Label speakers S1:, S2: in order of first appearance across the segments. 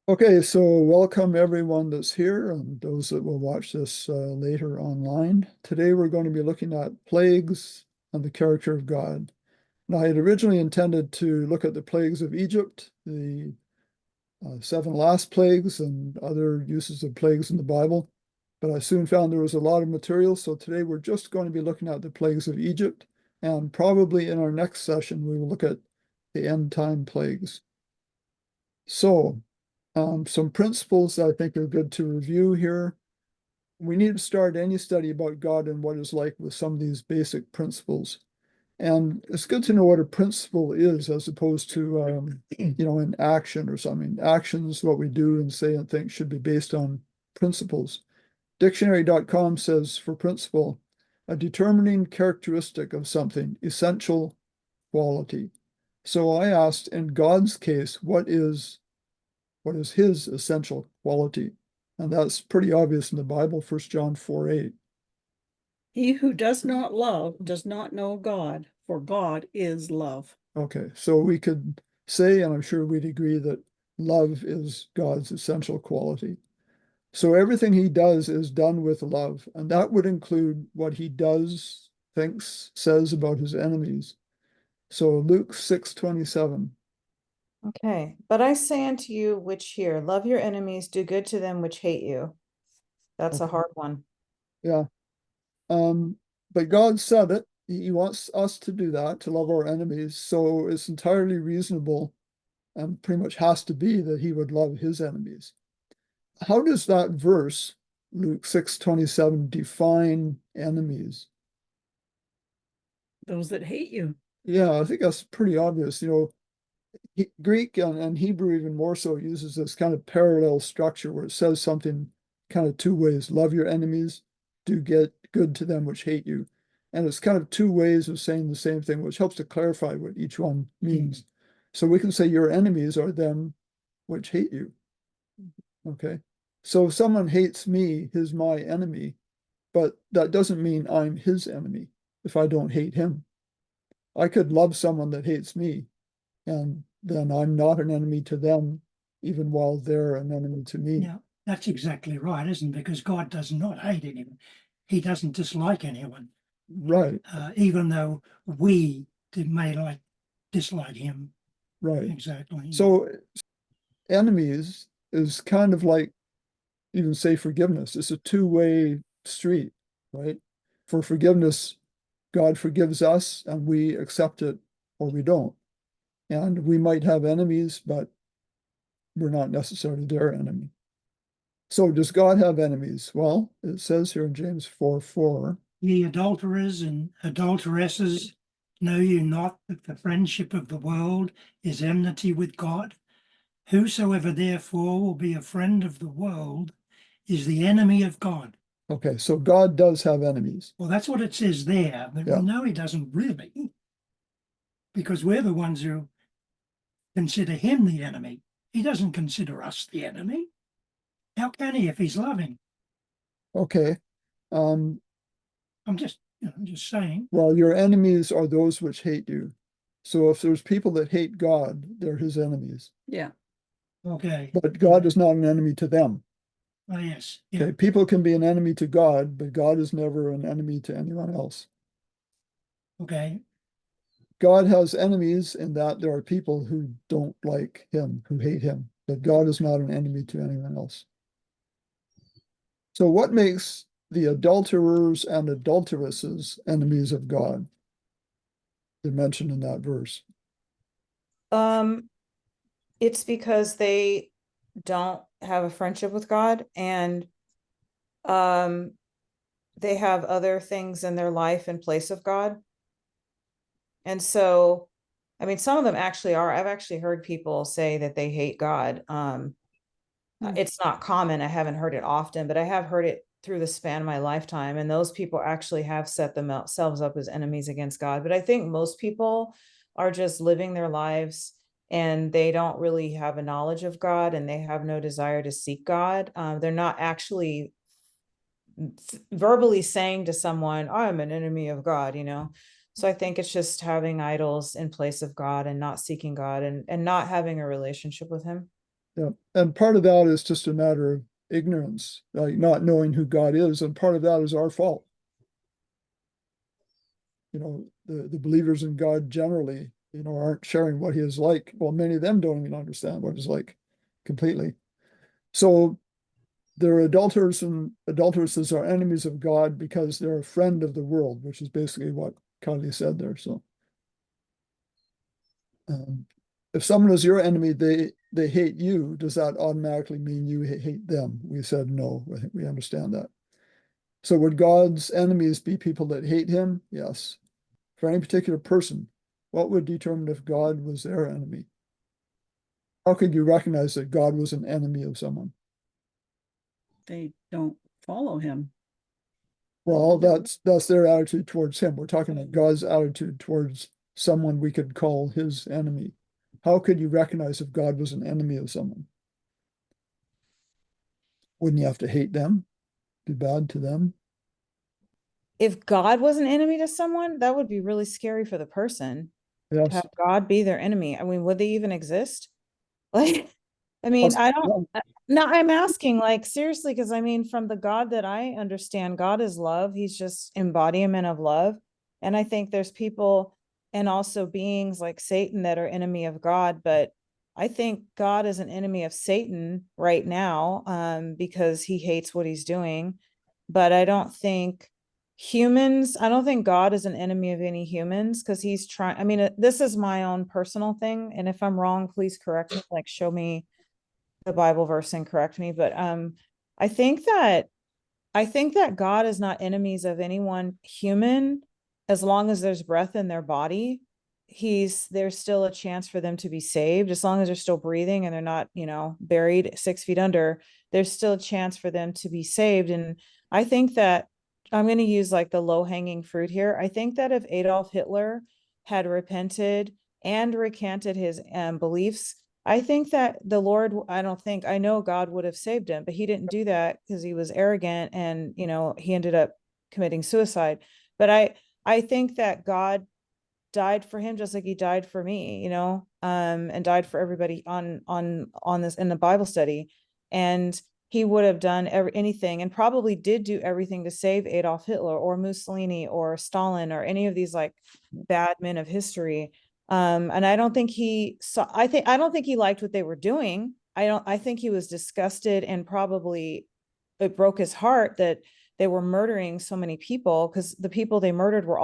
S1: Okay, so welcome everyone that's here and those that will watch this later online. Today we're going to be looking at plagues and the character of God. Now, I had originally intended to look at the plagues of Egypt, the seven last plagues and other uses of plagues in the Bible, but I soon found there was a lot of material, so today we're just going to be looking at the plagues of Egypt, and probably in our next session we will look at the end time plagues. So, some principles that I think are good to review here. We need to start any study about God and what is like with some of these basic principles. And it's good to know what a principle is as opposed to, an action or something. Actions, what we do and say and think should be based on principles. Dictionary.com says for principle, a determining characteristic of something, essential quality. So I asked, in God's case, what is his essential quality? And that's pretty obvious in the Bible, 1 John 4:8.
S2: He who does not love does not know God, for God is love.
S1: Okay, so we could say, and I'm sure we'd agree, that love is God's essential quality. So everything he does is done with love, and that would include what he does, thinks, says about his enemies. So Luke 6:27.
S3: Okay, but I say unto you which hear, love your enemies, do good to them which hate you. That's a
S1: Okay,
S3: hard one.
S1: yeah. Um, but God said it. He wants us to do that, to love our enemies. So it's entirely reasonable and pretty much has to be that he would love his enemies. How does that verse, Luke 6:27, define enemies?
S2: Those that hate you.
S1: Yeah, I think that's pretty obvious. Greek and Hebrew even more so uses this kind of parallel structure where it says something kind of two ways. Love your enemies, do get good to them which hate you. And it's kind of two ways of saying the same thing, which helps to clarify what each one means. So we can say your enemies are them which hate you. Okay. So if someone hates me, he's my enemy, but that doesn't mean I'm his enemy if I don't hate him. I could love someone that hates me, and then I'm not an enemy to them, even while they're an enemy to me.
S4: Yeah, that's exactly right, isn't it? Because God does not hate anyone. He doesn't dislike anyone,
S1: Right,
S4: even though we may dislike him.
S1: right.
S4: Exactly.
S1: So enemies is kind of like even say forgiveness. It's a two-way street, right? For forgiveness, God forgives us and we accept it or we don't. And we might have enemies, but we're not necessarily their enemy. So does God have enemies? Well, it says here in James 4:4.
S4: Ye adulterers and adulteresses, know you not that the friendship of the world is enmity with God? Whosoever therefore will be a friend of the world is the enemy of God.
S1: Okay, so God does have enemies.
S4: Well, that's what it says there, but
S1: Yeah.
S4: we know he doesn't really, because we're the ones who consider him the enemy. He doesn't consider us the enemy. How can he if he's loving?
S1: Okay. Um,
S4: I'm just saying.
S1: well, your enemies are those which hate you. So if there's people that hate God, they're his enemies.
S2: Yeah.
S4: Okay.
S1: But God is not an enemy to them.
S4: Oh, yes.
S1: Okay,
S4: Yeah.
S1: people can be an enemy to God, but God is never an enemy to anyone else.
S4: Okay.
S1: God has enemies in that there are people who don't like him, who hate him, but God is not an enemy to anyone else. So what makes the adulterers and adulteresses enemies of God? They're mentioned in that verse.
S3: It's because they don't have a friendship with God, and um they have other things in their life in place of God. And so, I mean, some of them actually are. I've actually heard people say that they hate God. It's not common. I haven't heard it often, but I have heard it through the span of my lifetime. And those people actually have set themselves up as enemies against God. But I think most people are just living their lives and they don't really have a knowledge of God and they have no desire to seek God. They're not actually verbally saying to someone, I'm an enemy of God, you know? So I think it's just having idols in place of God and not seeking God and not having a relationship with him.
S1: Yeah, and part of that is just a matter of ignorance, like not knowing who God is, and part of that is our fault. You know, the believers in God generally, you know, aren't sharing what he is like. Well, many of them don't even understand what he's like completely. So they're adulterers and adulteresses are enemies of God because they're a friend of the world, which is basically what Kylie said there. So um, if someone is your enemy, they hate you. Does that automatically mean you hate them? We said no. I think we understand that. So would God's enemies be people that hate him? Yes. For any particular person, what would determine if God was their enemy? How could you recognize that God was an enemy of someone?
S2: They don't follow him.
S1: Well, that's their attitude towards him. We're talking about God's attitude towards someone we could call his enemy. How could you recognize if God was an enemy of someone? Wouldn't you have to hate them? Be bad to them?
S3: If God was an enemy to someone, that would be really scary for the person to
S1: Yes.
S3: have God be their enemy. I mean, would they even exist? Like, I mean, I don't,
S1: Well,
S3: no, I'm asking, like, seriously, because I mean, from the God that I understand, God is love. He's just embodiment of love. And I think there's people and also beings like Satan that are enemy of God, but I think God is an enemy of Satan right now, because he hates what he's doing. But I don't think God is an enemy of any humans because he's trying. I mean, this is my own personal thing. And if I'm wrong, please correct me, like show me the Bible verse and correct me. But I think that I think that God is not enemies of anyone human as long as there's breath in their body. There's still a chance for them to be saved as long as they're still breathing and they're not, buried 6 feet under. There's still a chance for them to be saved. And I think that I'm going to use like the low hanging fruit here. I think that if Adolf Hitler had repented and recanted his beliefs, I think that I know God would have saved him, but he didn't do that because he was arrogant and, he ended up committing suicide. But I think that God died for him just like he died for me, and died for everybody on this in the Bible study. And he would have done anything and probably did do everything to save Adolf Hitler or Mussolini or Stalin or any of these like bad men of history. And I don't think I don't think he liked what they were doing. I think he was disgusted and probably it broke his heart that they were murdering so many people because the people they murdered are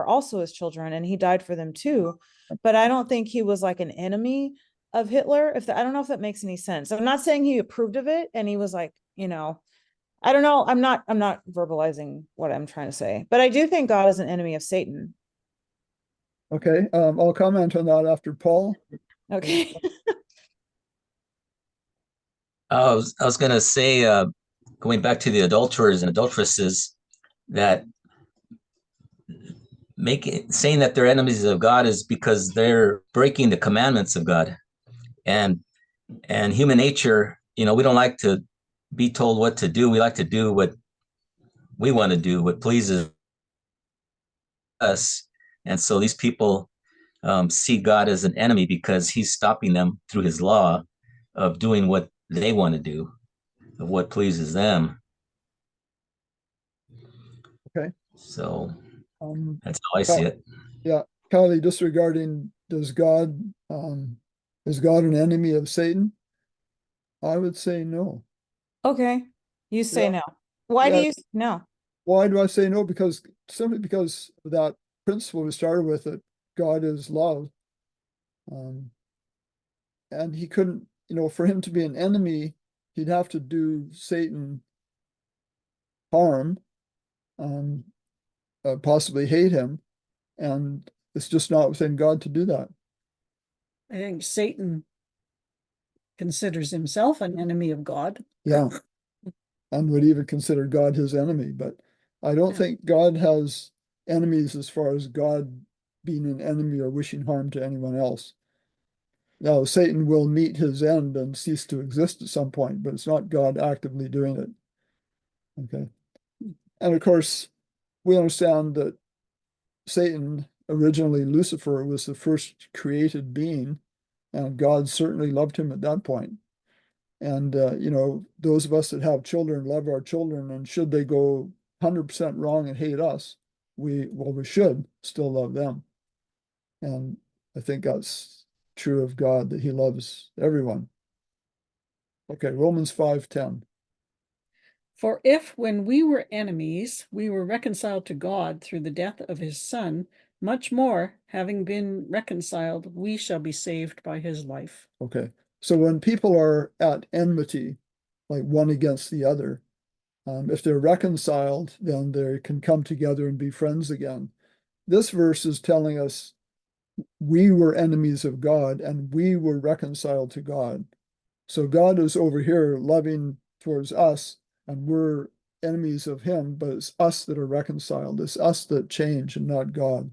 S3: also his children and he died for them too. But I don't think he was like an enemy of Hitler. I don't know if that makes any sense. I'm not saying he approved of it and he was like, I don't know. I'm not verbalizing what I'm trying to say, but I do think God is an enemy of Satan.
S1: okay. I'll comment on that after Paul.
S3: Okay.
S5: I was going to say, going back to the adulterers and adulteresses, that saying that they're enemies of God is because they're breaking the commandments of God, and human nature. We don't like to be told what to do. We like to do what we want to do, what pleases us. And so these people see God as an enemy because he's stopping them through his law of doing what they want to do, of what pleases them.
S1: Okay.
S5: So
S1: Um,
S5: that's how I see it.
S1: yeah, Kylie, disregarding is God an enemy of Satan? I would say no.
S3: Okay. You say
S1: Yeah,
S3: no. Why do
S1: yeah.
S3: you no?
S1: Why do I say no? Because simply because of that principle we started with that God is love. Um, and he couldn't, for him to be an enemy, he'd have to do Satan harm, um, possibly hate him, and it's just not within God to do that.
S2: I think Satan considers himself an enemy of God.
S1: Yeah, and would even consider God his enemy. But I don't
S2: Yeah.
S1: think God has enemies as far as God being an enemy or wishing harm to anyone else. Now, Satan will meet his end and cease to exist at some point, but it's not God actively doing it. Okay. And of course, we understand that Satan, originally Lucifer, was the first created being, and God certainly loved him at that point. And, those of us that have children love our children, and should they go 100% wrong and hate us, we should still love them. And I think that's true of God, that he loves everyone. Okay, Romans 5:10.
S2: For if when we were enemies, we were reconciled to God through the death of his Son, much more, having been reconciled, we shall be saved by his life.
S1: Okay, so when people are at enmity, like one against the other, if they're reconciled, then they can come together and be friends again. This verse is telling us we were enemies of God and we were reconciled to God. So God is over here loving towards us, and we're enemies of him, but it's us that are reconciled. It's us that change and not God.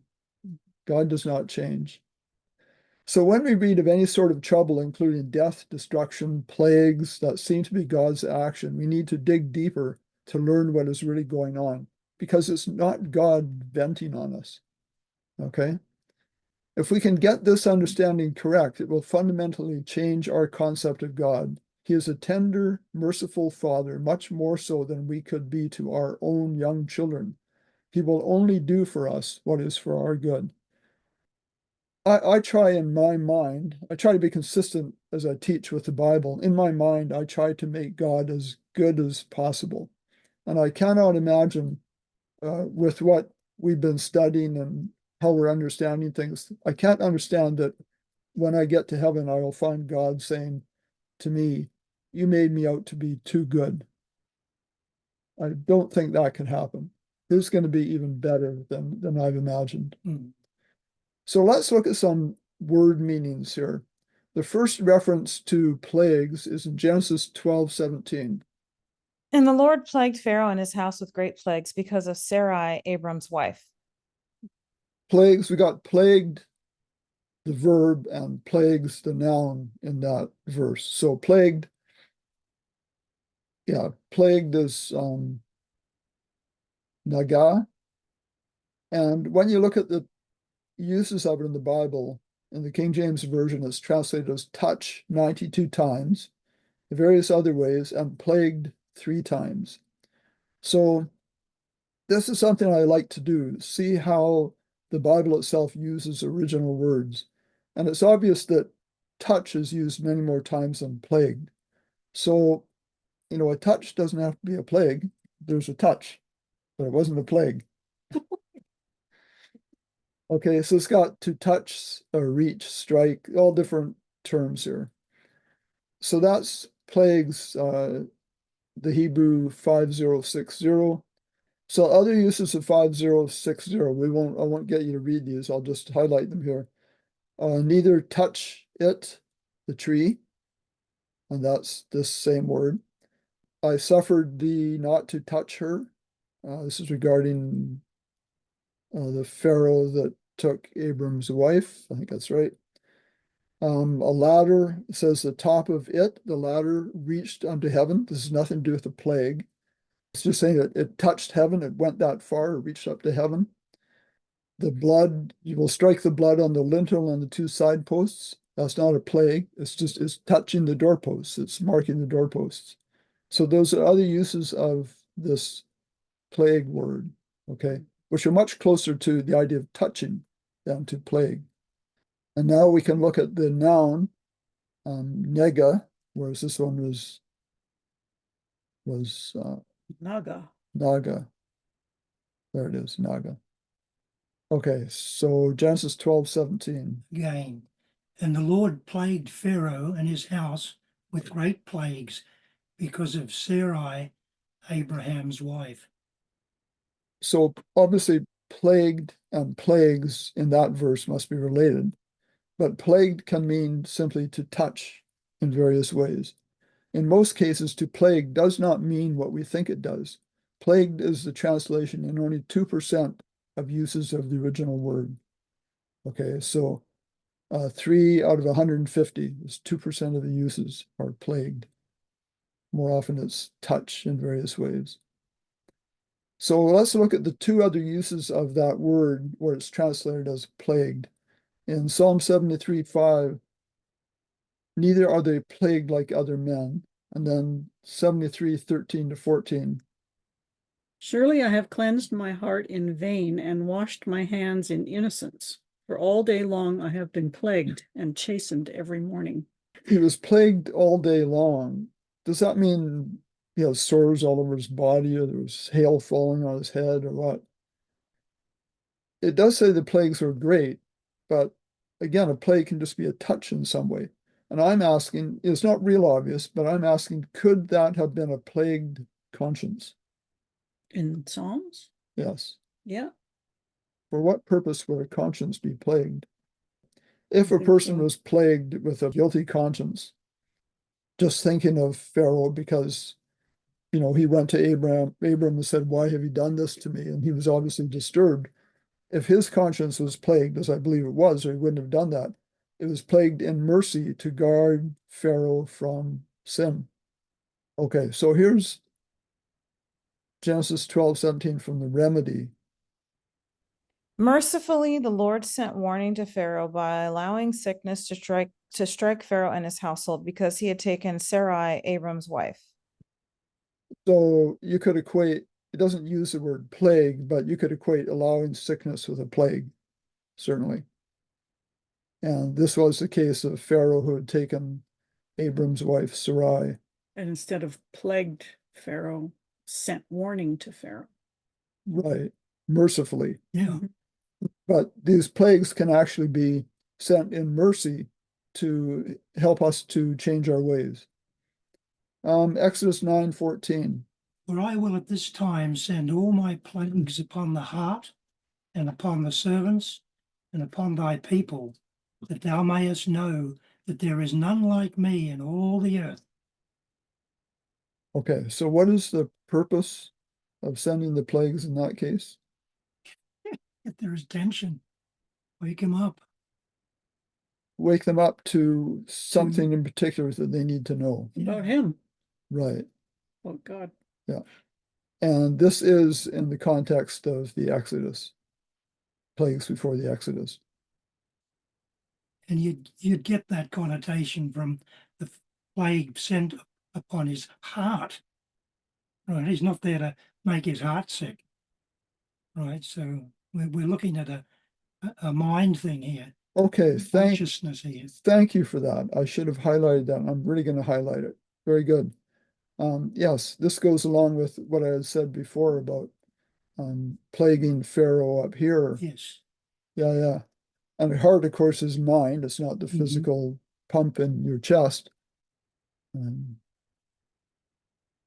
S1: God does not change. So when we read of any sort of trouble, including death, destruction, plagues that seem to be God's action, we need to dig deeper to learn what is really going on, because it's not God venting on us. Okay? If we can get this understanding correct, it will fundamentally change our concept of God. He is a tender, merciful Father, much more so than we could be to our own young children. He will only do for us what is for our good. I try in my mind, I try to be consistent as I teach with the Bible. In my mind, I try to make God as good as possible. And I cannot imagine, with what we've been studying and how we're understanding things, I can't understand that when I get to heaven, I will find God saying to me, "You made me out to be too good." I don't think that can happen. It's going to be even better than I've imagined. So let's look at some word meanings here. The first reference to plagues is in Genesis 12:17.
S3: And the Lord plagued Pharaoh and his house with great plagues because of Sarai, Abram's wife.
S1: Plagues, we got plagued, the verb, and plagues, the noun in that verse. So plagued, plagued is naga. And when you look at the uses of it in the Bible, in the King James Version, it's translated as touch 92 times, various other ways, and plagued 3 times. So this is something I like to do, see how the Bible itself uses original words. And it's obvious that touch is used many more times than plagued. So, a touch doesn't have to be a plague. There's a touch, but it wasn't a plague. Okay, so it's got to touch, or reach, strike, all different terms here. So that's plagues, the Hebrew 5060. So other uses of 5060, I won't get you to read these, I'll just highlight them here. Neither touch it, the tree, and that's this same word. I suffered thee not to touch her. This is regarding the Pharaoh that took Abram's wife. I think that's right. A ladder, it says the top of it, the ladder reached unto heaven. This has nothing to do with the plague. It's just saying that it touched heaven, it went that far, it reached up to heaven. The blood, you will strike the blood on the lintel and the 2 side posts. That's not a plague. It's touching the doorposts. It's marking the doorposts. So those are other uses of this plague word, okay, which are much closer to the idea of touching than to plague. And now we can look at the noun, nega, whereas this one was
S2: Naga.
S1: naga. There it is, naga. Okay, so Genesis 12:17.
S4: Again, and the Lord plagued Pharaoh and his house with great plagues because of Sarai, Abraham's wife.
S1: So obviously plagued and plagues in that verse must be related, but plagued can mean simply to touch in various ways. In most cases, to plague does not mean what we think it does. Plagued is the translation in only 2% of uses of the original word. Okay, so 3 out of 150 is 2% of the uses are plagued. More often it's touch in various ways. So let's look at the 2 other uses of that word where it's translated as plagued. In Psalm 73:5, neither are they plagued like other men. And then 73, 13 to 14.
S2: Surely I have cleansed my heart in vain and washed my hands in innocence. For all day long I have been plagued and chastened every morning.
S1: He was plagued all day long. Does that mean he has sores all over his body, or there was hail falling on his head, or what? It does say the plagues were great, but again, a plague can just be a touch in some way. And I'm asking, it's not real obvious, but I'm asking, could that have been a plagued conscience?
S2: In Psalms?
S1: Yes.
S2: Yeah.
S1: For what purpose would a conscience be plagued? If
S2: I
S1: a
S2: think
S1: person
S2: so.
S1: was plagued with a guilty conscience, just thinking of Pharaoh because, he went to Abram and said, "Why have you done this to me?" And he was obviously disturbed. If his conscience was plagued, as I believe it was, or he wouldn't have done that, it was plagued in mercy to guard Pharaoh from sin. Okay, so here's Genesis 12:17 from the Remedy.
S3: Mercifully, the Lord sent warning to Pharaoh by allowing sickness to strike Pharaoh and his household because he had taken Sarai, Abram's wife.
S1: So you could equate, it doesn't use the word plague, but you could equate allowing sickness with a plague, certainly. And this was the case of Pharaoh who had taken Abram's wife, Sarai.
S2: And instead of plagued Pharaoh, sent warning to Pharaoh.
S1: Right, mercifully.
S4: Yeah.
S2: Mhm.
S1: But these plagues can actually be sent in mercy to help us to change our ways. Exodus 9:14.
S4: For I will at this time send all my plagues upon the heart and upon the servants and upon thy people, that thou mayest know that there is none like me in all the earth.
S1: Okay, so what is the purpose of sending the plagues in that case?
S4: Get their attention, wake them up.
S1: Wake them up to something in particular that they need to know.
S2: About
S4: Yeah.
S2: him.
S1: Right.
S2: Oh God.
S1: Yeah. And this is in the context of the Exodus, plagues before the Exodus.
S4: And you'd get that connotation from the plague sent upon his heart. Right. He's not there to make his heart sick. Right. So we're looking at a mind thing here,
S1: Okay,
S4: consciousness here.
S1: thank you for that. I should have highlighted that. I'm really going to highlight it. Very good. Yes, this goes along with what I had said before about plaguing Pharaoh up here.
S4: Yes.
S1: Yeah, yeah. And heart, of course, is mind. It's not the
S4: Mhm.
S1: physical pump in your chest.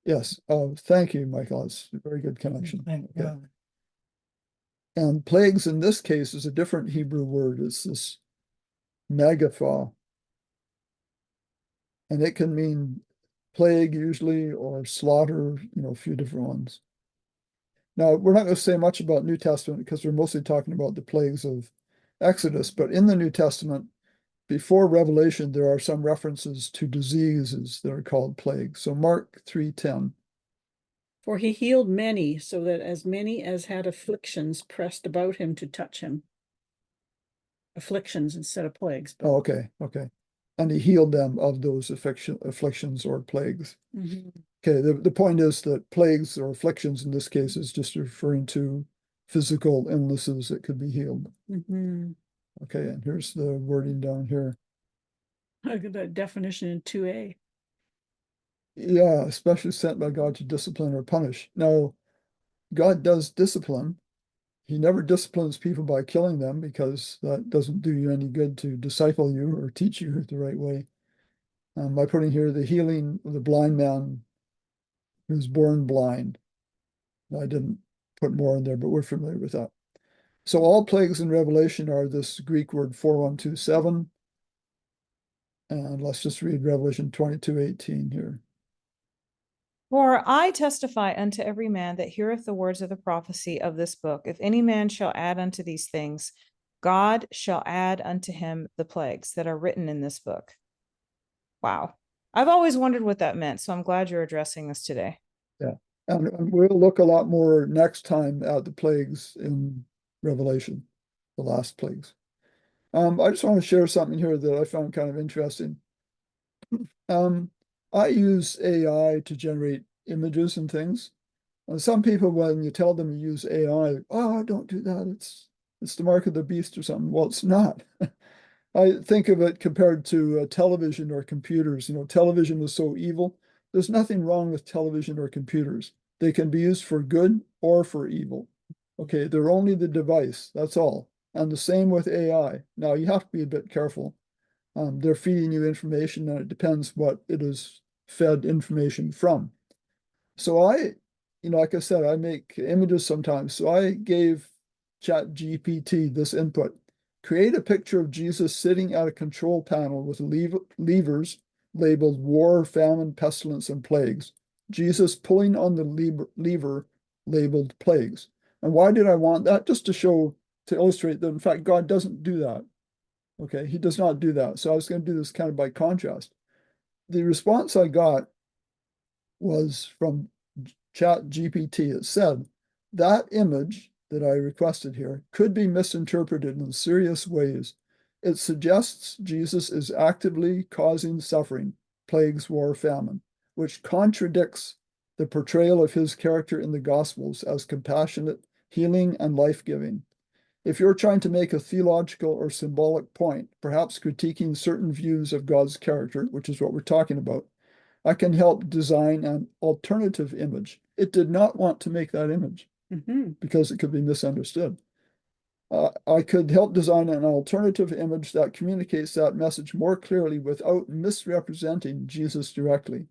S1: Yes. Oh, thank you, Michael. It's a very good connection.
S4: Thank
S1: Okay.
S4: God.
S1: And plagues in this case is a different Hebrew word. It's this megaphah. And it can mean plague usually or slaughter, a few different ones. Now, we're not going to say much about New Testament because we're mostly talking about the plagues of Exodus, but in the New Testament, before Revelation, there are some references to diseases that are called plagues. So Mark 3:10.
S2: For he healed many, so that as many as had afflictions pressed about him to touch him. Afflictions instead of plagues. But
S1: Oh, okay, okay. And he healed them of those afflictions or plagues.
S2: Mhm.
S1: Okay, the point is that plagues or afflictions in this case is just referring to physical illnesses that could be healed.
S2: Mhm.
S1: Okay, and here's the wording down here.
S2: Look at that definition in 2a.
S1: Yeah, especially sent by God to discipline or punish. Now, God does discipline. He never disciplines people by killing them because that doesn't do you any good to disciple you or teach you the right way. By putting here the healing of the blind man who was born blind. I didn't put more in there, but we're familiar with that. So all plagues in Revelation are this Greek word 4127. And let's just read Revelation 22:18 here.
S3: For I testify unto every man that heareth the words of the prophecy of this book. If any man shall add unto these things, God shall add unto him the plagues that are written in this book. Wow. I've always wondered what that meant, so I'm glad you're addressing this today.
S1: Yeah. And we'll look a lot more next time at the plagues in Revelation, the last plagues. I just want to share something here that I found kind of interesting. I use AI to generate images and things. And some people, when you tell them you use AI, oh, don't do that. It's the mark of the beast or something. Well, it's not. I think of it compared to television or computers. You know, television is so evil. There's nothing wrong with television or computers. They can be used for good or for evil. Okay, they're only the device, that's all. And the same with AI. Now, you have to be a bit careful. They're feeding you information, and it depends what it is fed information from. So like I said, I make images sometimes. So I gave ChatGPT this input. Create a picture of Jesus sitting at a control panel with levers labeled war, famine, pestilence, and plagues. Jesus pulling on the lever labeled plagues. And why did I want that? Just to illustrate that, in fact, God doesn't do that. Okay, he does not do that. So I was going to do this kind of by contrast. The response I got was from ChatGPT. It said that image that I requested here could be misinterpreted in serious ways. It suggests Jesus is actively causing suffering, plagues, war, famine, which contradicts the portrayal of his character in the Gospels as compassionate, healing, and life-giving. If you're trying to make a theological or symbolic point, perhaps critiquing certain views of God's character, which is what we're talking about, I can help design an alternative image. It did not want to make that image because it could be misunderstood. I could help design an alternative image that communicates that message more clearly without misrepresenting Jesus directly.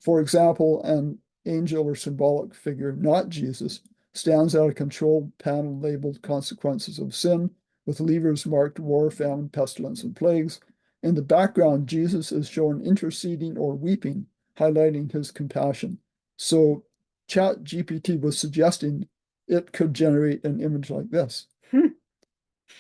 S1: For example, an angel or symbolic figure, not Jesus, stands at a control panel labeled Consequences of Sin, with levers marked War, Famine, Pestilence, and Plagues. In the background, Jesus is shown interceding or weeping, highlighting his compassion. So ChatGPT was suggesting it could generate an image like this.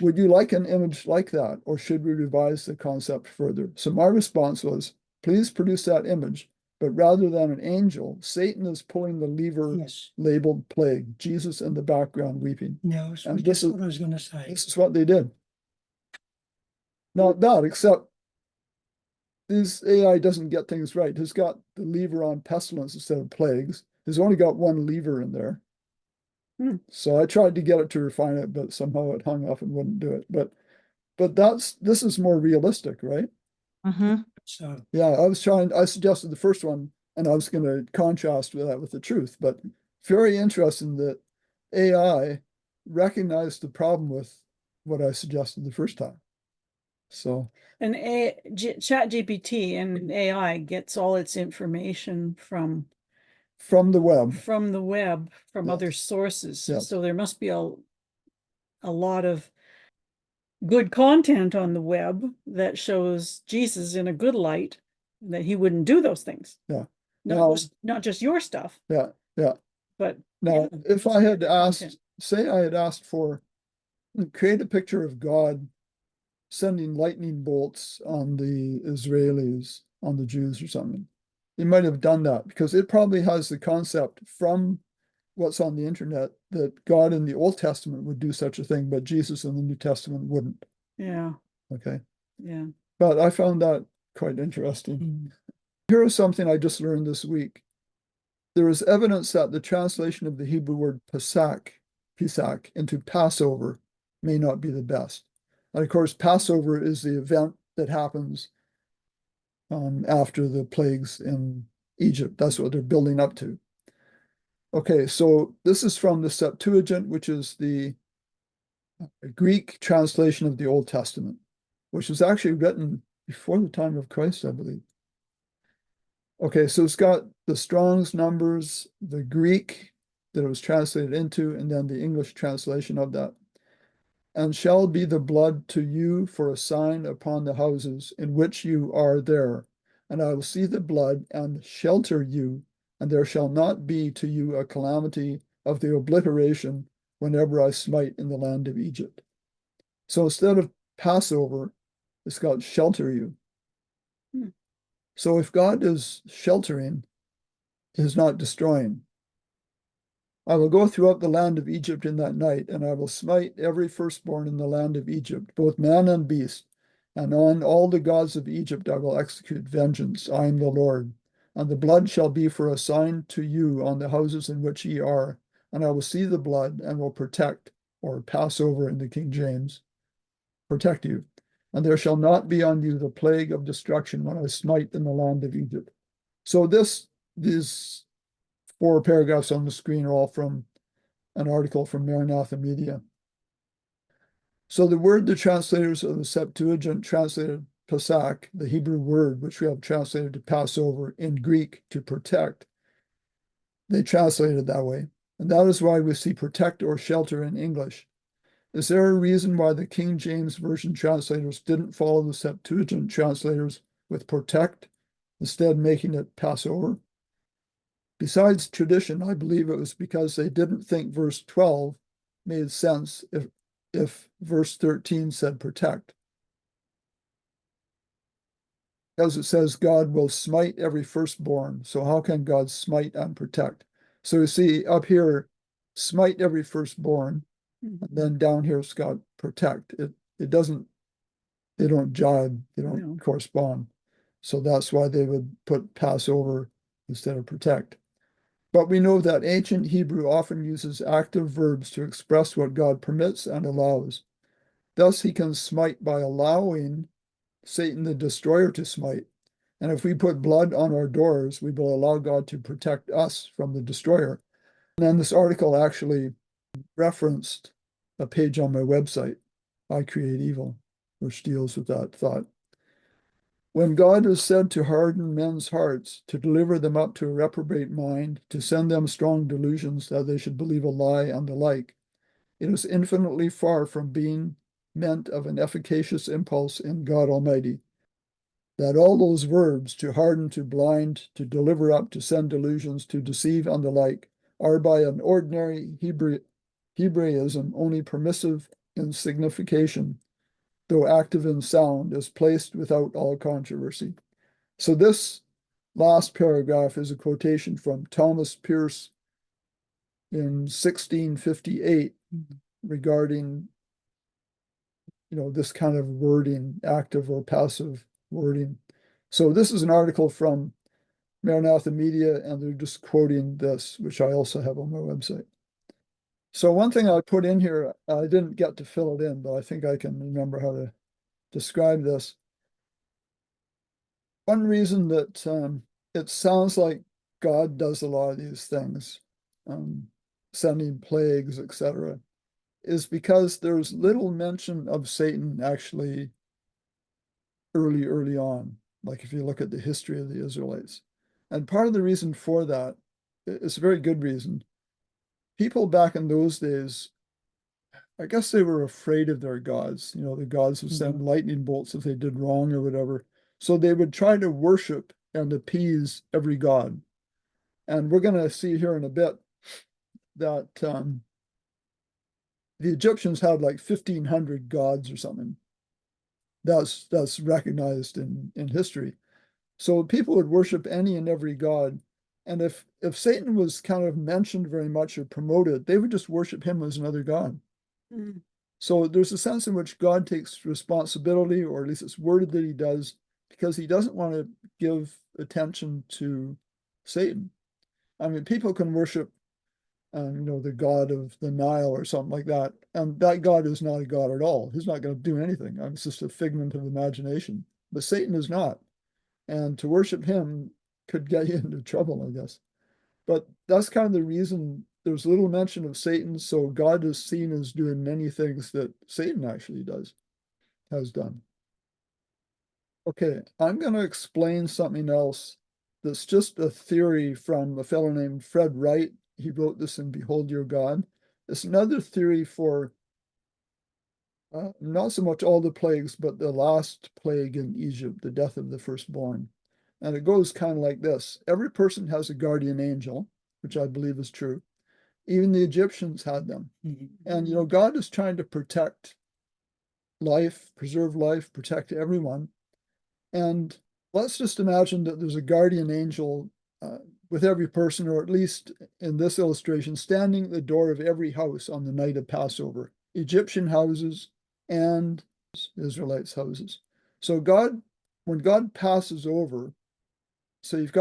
S1: Would you like an image like that, or should we revise the concept further? So my response was, please produce that image, but rather than an angel, Satan is pulling the lever
S4: Yes.
S1: labeled plague, Jesus in the background weeping.
S4: No,
S1: And
S4: that's what I was going to say.
S1: This is what they did. Not that, except this AI doesn't get things right. It's got the lever on pestilence instead of plagues. It's only got one lever in there. So I tried to get it to refine it, but somehow it hung up and wouldn't do it. But this is more realistic, right?
S4: So
S1: Yeah, I suggested the first one, and I was going to contrast with that with the truth, but very interesting that AI recognized the problem with what I suggested the first time. So
S2: And ChatGPT and AI gets all its information from
S1: the web,
S2: from
S1: Yes.
S2: other sources.
S1: Yes.
S2: So there must be a lot of good content on the web that shows Jesus in a good light, that he wouldn't do those things.
S1: Yeah.
S2: Not just your stuff,
S1: Yeah.
S2: but
S1: Now, if I had asked,
S2: content.
S1: say I had asked for create a picture of God sending lightning bolts on the Israelis, on the Jews or something, he might have done that because it probably has the concept from what's on the internet that God in the Old Testament would do such a thing, but Jesus in the New Testament wouldn't.
S2: Yeah.
S1: Okay.
S2: Yeah.
S1: But I found that quite interesting. Here is something I just learned this week. There is evidence that the translation of the Hebrew word Pesach into Passover may not be the best. And of course, Passover is the event that happens after the plagues in Egypt. That's what they're building up to. Okay, so this is from the Septuagint, which is the Greek translation of the Old Testament, which was actually written before the time of Christ, I believe. Okay, so it's got the Strong's numbers, the Greek that it was translated into, and then the English translation of that. And shall be the blood to you for a sign upon the houses in which you are there. And I will see the blood and shelter you, and there shall not be to you a calamity of the obliteration whenever I smite in the land of Egypt. So instead of Passover, it's got shelter you. So if God is sheltering, he is not destroying. I will go throughout the land of Egypt in that night, and I will smite every firstborn in the land of Egypt, both man and beast, and on all the gods of Egypt I will execute vengeance. I am the Lord. And the blood shall be for a sign to you on the houses in which ye are, and I will see the blood and will protect, or pass over in the King James, protect you. And there shall not be on you the plague of destruction when I smite in the land of Egypt. So these 4 paragraphs on the screen are all from an article from Maranatha Media. So the word the translators of the Septuagint translated Pesach, the Hebrew word which we have translated to Passover, in Greek to protect, they translated it that way. And that is why we see protect or shelter in English. Is there a reason why the King James Version translators didn't follow the Septuagint translators with protect, instead making it Passover? Besides tradition, I believe it was because they didn't think verse 12 made sense if verse 13 said protect. As it says, God will smite every firstborn. So how can God smite and protect? So you see up here, smite every firstborn, and then down here it's got protect. It doesn't, they don't jibe, they don't
S2: No.
S1: correspond. So that's why they would put Passover instead of protect. But we know that ancient Hebrew often uses active verbs to express what God permits and allows. Thus, he can smite by allowing Satan the destroyer to smite. And if we put blood on our doors, we will allow God to protect us from the destroyer. And then this article actually referenced a page on my website, I Create Evil, which deals with that thought. When God is said to harden men's hearts, to deliver them up to a reprobate mind, to send them strong delusions that they should believe a lie and the like, it is infinitely far from being meant of an efficacious impulse in God Almighty, that all those verbs, to harden, to blind, to deliver up, to send delusions, to deceive, and the like, are by an ordinary Hebraism only permissive in signification, though active in sound, is placed without all controversy. So this last paragraph is a quotation from Thomas Pierce in 1658 regarding, this kind of wording, active or passive wording. So this is an article from Maranatha Media, and they're just quoting this, which I also have on my website. So one thing I put in here, I didn't get to fill it in, but I think I can remember how to describe this. One reason that it sounds like God does a lot of these things, sending plagues, etc., is because there's little mention of Satan actually early on, like if you look at the history of the Israelites. And part of the reason for that, it's a very good reason. People back in those days, I guess they were afraid of their gods. The gods would send lightning bolts if they did wrong or whatever. So they would try to worship and appease every god. And we're going to see here in a bit that the Egyptians had like 1,500 gods or something. That's recognized in history. So people would worship any and every god. And if Satan was kind of mentioned very much or promoted, they would just worship him as another god.
S2: Mm.
S1: So there's a sense in which God takes responsibility, or at least it's worded that he does, because he doesn't want to give attention to Satan. I mean, people can worship, the god of the Nile or something like that, and that god is not a god at all. He's not going to do anything. It's just a figment of imagination. But Satan is not. And to worship him could get you into trouble, I guess. But that's kind of the reason there's little mention of Satan. So God is seen as doing many things that Satan actually has done. Okay, I'm going to explain something else that's just a theory from a fellow named Fred Wright. He wrote this in Behold Your God. It's another theory for not so much all the plagues, but the last plague in Egypt, the death of the firstborn. And it goes kind of like this. Every person has a guardian angel, which I believe is true. Even the Egyptians had them. And, God is trying to protect life, preserve life, protect everyone. And let's just imagine that there's a guardian angel with every person, or at least in this illustration, standing at the door of every house on the night of Passover, Egyptian houses and Israelites' houses. So when God passes over, So you've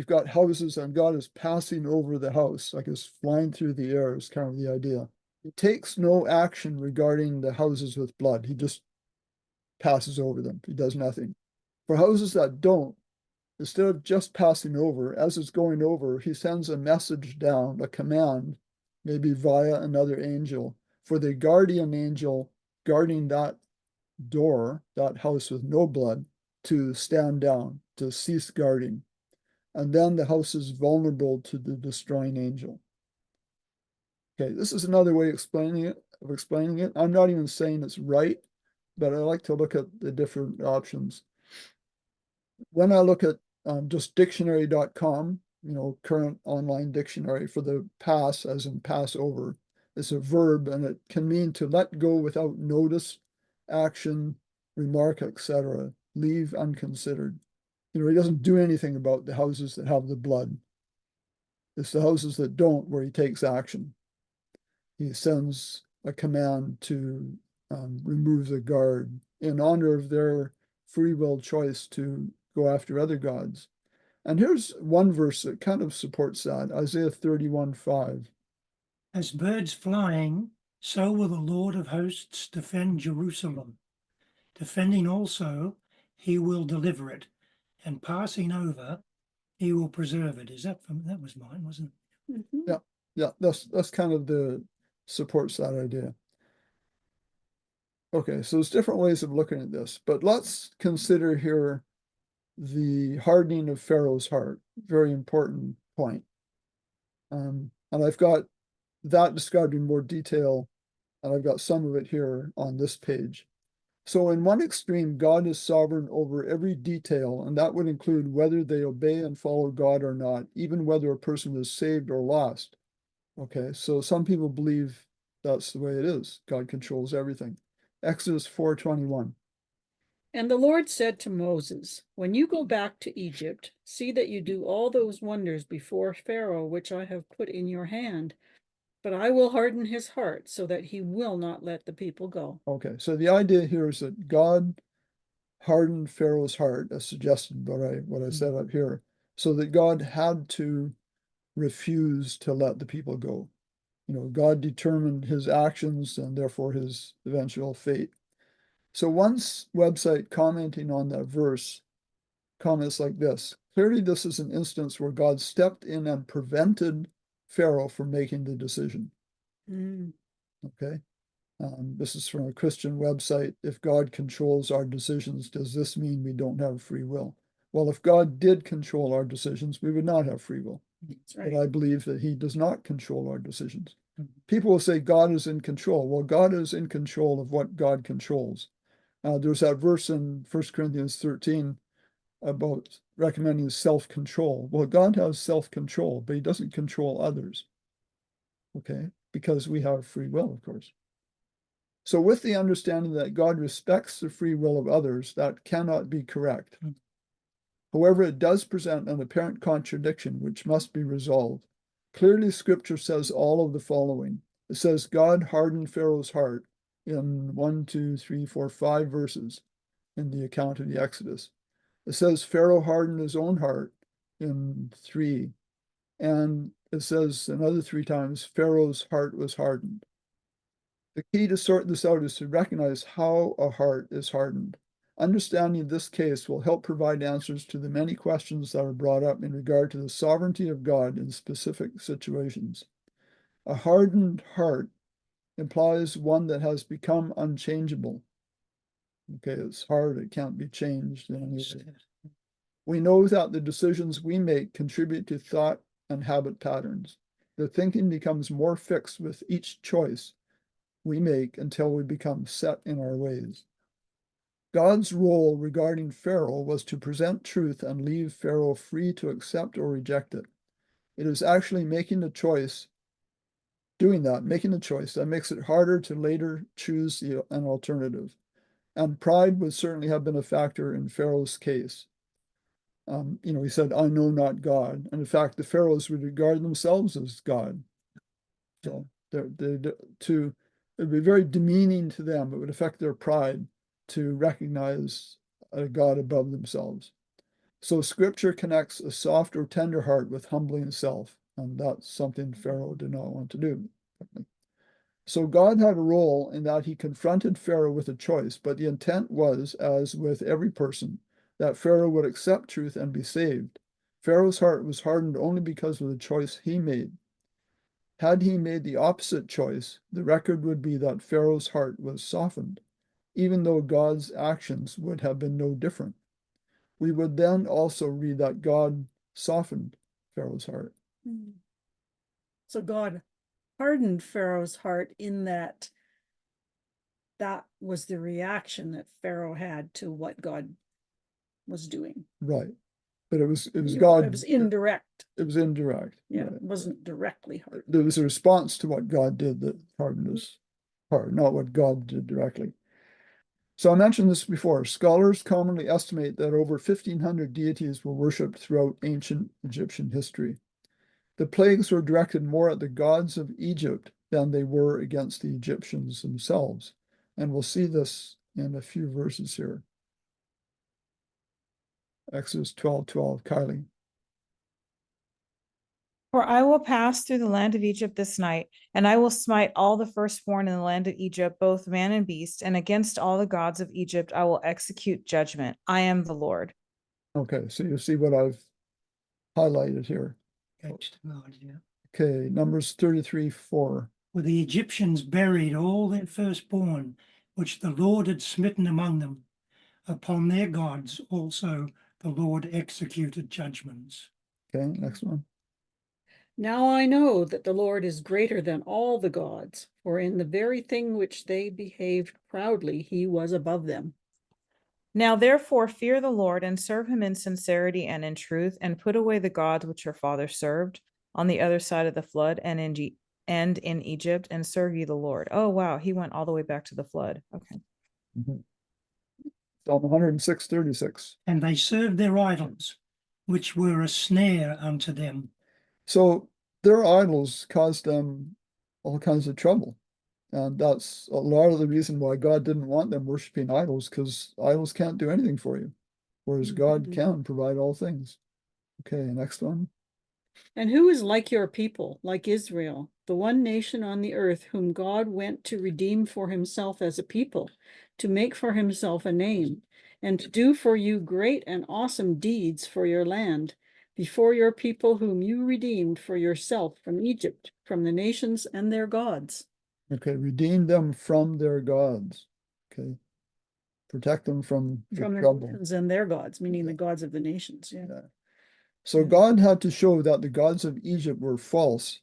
S1: got houses and God is passing over the house, like it's flying through the air is kind of the idea. He takes no action regarding the houses with blood. He just passes over them. He does nothing. For houses that don't, instead of just passing over, as it's going over, he sends a message down, a command, maybe via another angel, for the guardian angel guarding that door, that house with no blood, to stand down, to cease guarding. And then the house is vulnerable to the destroying angel. Okay, this is another way of explaining it. I'm not even saying it's right, but I like to look at the different options. When I look at just dictionary.com, current online dictionary for the pass, as in pass over, it's a verb and it can mean to let go without notice, action, remark, etc., leave unconsidered. He doesn't do anything about the houses that have the blood. It's the houses that don't where he takes action. He sends a command to remove the guard in honor of their free will choice to go after other gods. And here's one verse that kind of supports that, Isaiah 31:5.
S4: As birds flying, so will the Lord of hosts defend Jerusalem. Defending also, he will deliver it, and passing over, he will preserve it. That was mine, wasn't it?
S2: Mhm.
S1: Yeah, that's kind of the supports that idea. Okay, so there's different ways of looking at this, but let's consider here the hardening of Pharaoh's heart. Very important point. And I've got that described in more detail, and I've got some of it here on this page. So in one extreme, God is sovereign over every detail, and that would include whether they obey and follow God or not, even whether a person is saved or lost. Okay, so some people believe that's the way it is. God controls everything. Exodus 4:21.
S2: And the Lord said to Moses, when you go back to Egypt, see that you do all those wonders before Pharaoh, which I have put in your hand. But I will harden his heart so that he will not let the people go.
S1: Okay, so the idea here is that God hardened Pharaoh's heart, as suggested by what I said up here, so that God had to refuse to let the people go. God determined his actions and therefore his eventual fate. So one website commenting on that verse comments like this: clearly, this is an instance where God stepped in and prevented Pharaoh from making the decision. Okay. This is from a Christian website. If God controls our decisions, does this mean we don't have free will? Well, if God did control our decisions, we would not have free will.
S2: That's right.
S1: But I believe that he does not control our decisions. People will say God is in control. Well, God is in control of what God controls. There's that verse in 1 Corinthians 13 about recommending self-control. Well, God has self-control, but he doesn't control others. Okay, because we have free will, of course. So with the understanding that God respects the free will of others, that cannot be correct. However, it does present an apparent contradiction which must be resolved. Clearly, Scripture says all of the following. It says God hardened Pharaoh's heart in 1, 2, 3, 4, 5 verses in the account of the Exodus. It says Pharaoh hardened his own heart in 3. And it says another 3 times, Pharaoh's heart was hardened. The key to sort this out is to recognize how a heart is hardened. Understanding this case will help provide answers to the many questions that are brought up in regard to the sovereignty of God in specific situations. A hardened heart implies one that has become unchangeable. Okay, it's hard, it can't be changed in any way. We know that the decisions we make contribute to thought and habit patterns. The thinking becomes more fixed with each choice we make until we become set in our ways. God's role regarding Pharaoh was to present truth and leave Pharaoh free to accept or reject it. It is actually making the choice that makes it harder to later choose an alternative. And pride would certainly have been a factor in Pharaoh's case. He said, I know not God. And in fact, the Pharaohs would regard themselves as God. So it would be very demeaning to them. It would affect their pride to recognize a God above themselves. So scripture connects a soft or tender heart with humbling self, and that's something Pharaoh did not want to do. So God had a role in that he confronted Pharaoh with a choice, but the intent was, as with every person, that Pharaoh would accept truth and be saved. Pharaoh's heart was hardened only because of the choice he made. Had he made the opposite choice, the record would be that Pharaoh's heart was softened, even though God's actions would have been no different. We would then also read that God softened Pharaoh's heart.
S2: So God hardened Pharaoh's heart in that was the reaction that Pharaoh had to what God was doing.
S1: Right. But it was
S2: It
S1: God.
S2: was indirect.
S1: It was indirect.
S2: Yeah,
S1: Right.
S2: it wasn't directly hardened.
S1: There was a response to what God did that hardened his heart, not what God did directly. So I mentioned this before. Scholars commonly estimate that over 1,500 deities were worshipped throughout ancient Egyptian history. The plagues were directed more at the gods of Egypt than they were against the Egyptians themselves. And we'll see this in a few verses here. Exodus 12:12, Kylie.
S3: For I will pass through the land of Egypt this night, and I will smite all the firstborn in the land of Egypt, both man and beast, and against all the gods of Egypt I will execute judgment. I am the Lord.
S1: Okay, so you see what I've highlighted here.
S4: Against God, yeah.
S1: Okay, Numbers 33:4.
S4: For the Egyptians buried all their firstborn, which the Lord had smitten among them. Upon their gods also the Lord executed judgments.
S1: Okay, next one.
S2: Now I know that the Lord is greater than all the gods, for in the very thing which they behaved proudly, he was above them.
S3: Now therefore fear the Lord and serve him in sincerity and in truth, and put away the gods which your fathers served on the other side of the flood and in Egypt, and serve ye the Lord. Oh wow, he went all the way back to the flood. Okay.
S1: Psalm 106:36.
S4: And they served their idols, which were a snare unto them.
S1: So their idols caused them all kinds of trouble. And that's a lot of the reason why God didn't want them worshiping idols, because idols can't do anything for you, whereas God can provide all things. Okay, next one.
S2: And who is like your people, like Israel, the one nation on the earth whom God went to redeem for himself as a people, to make for himself a name, and to do for you great and awesome deeds for your land, before your people whom you redeemed for yourself from Egypt, from the nations and their gods.
S1: Okay, redeem them from their gods. Okay, protect them from the
S2: From their
S1: trouble.
S2: nations and their gods, meaning the gods of the nations. Yeah.
S1: Yeah. So God had to show that the gods of Egypt were false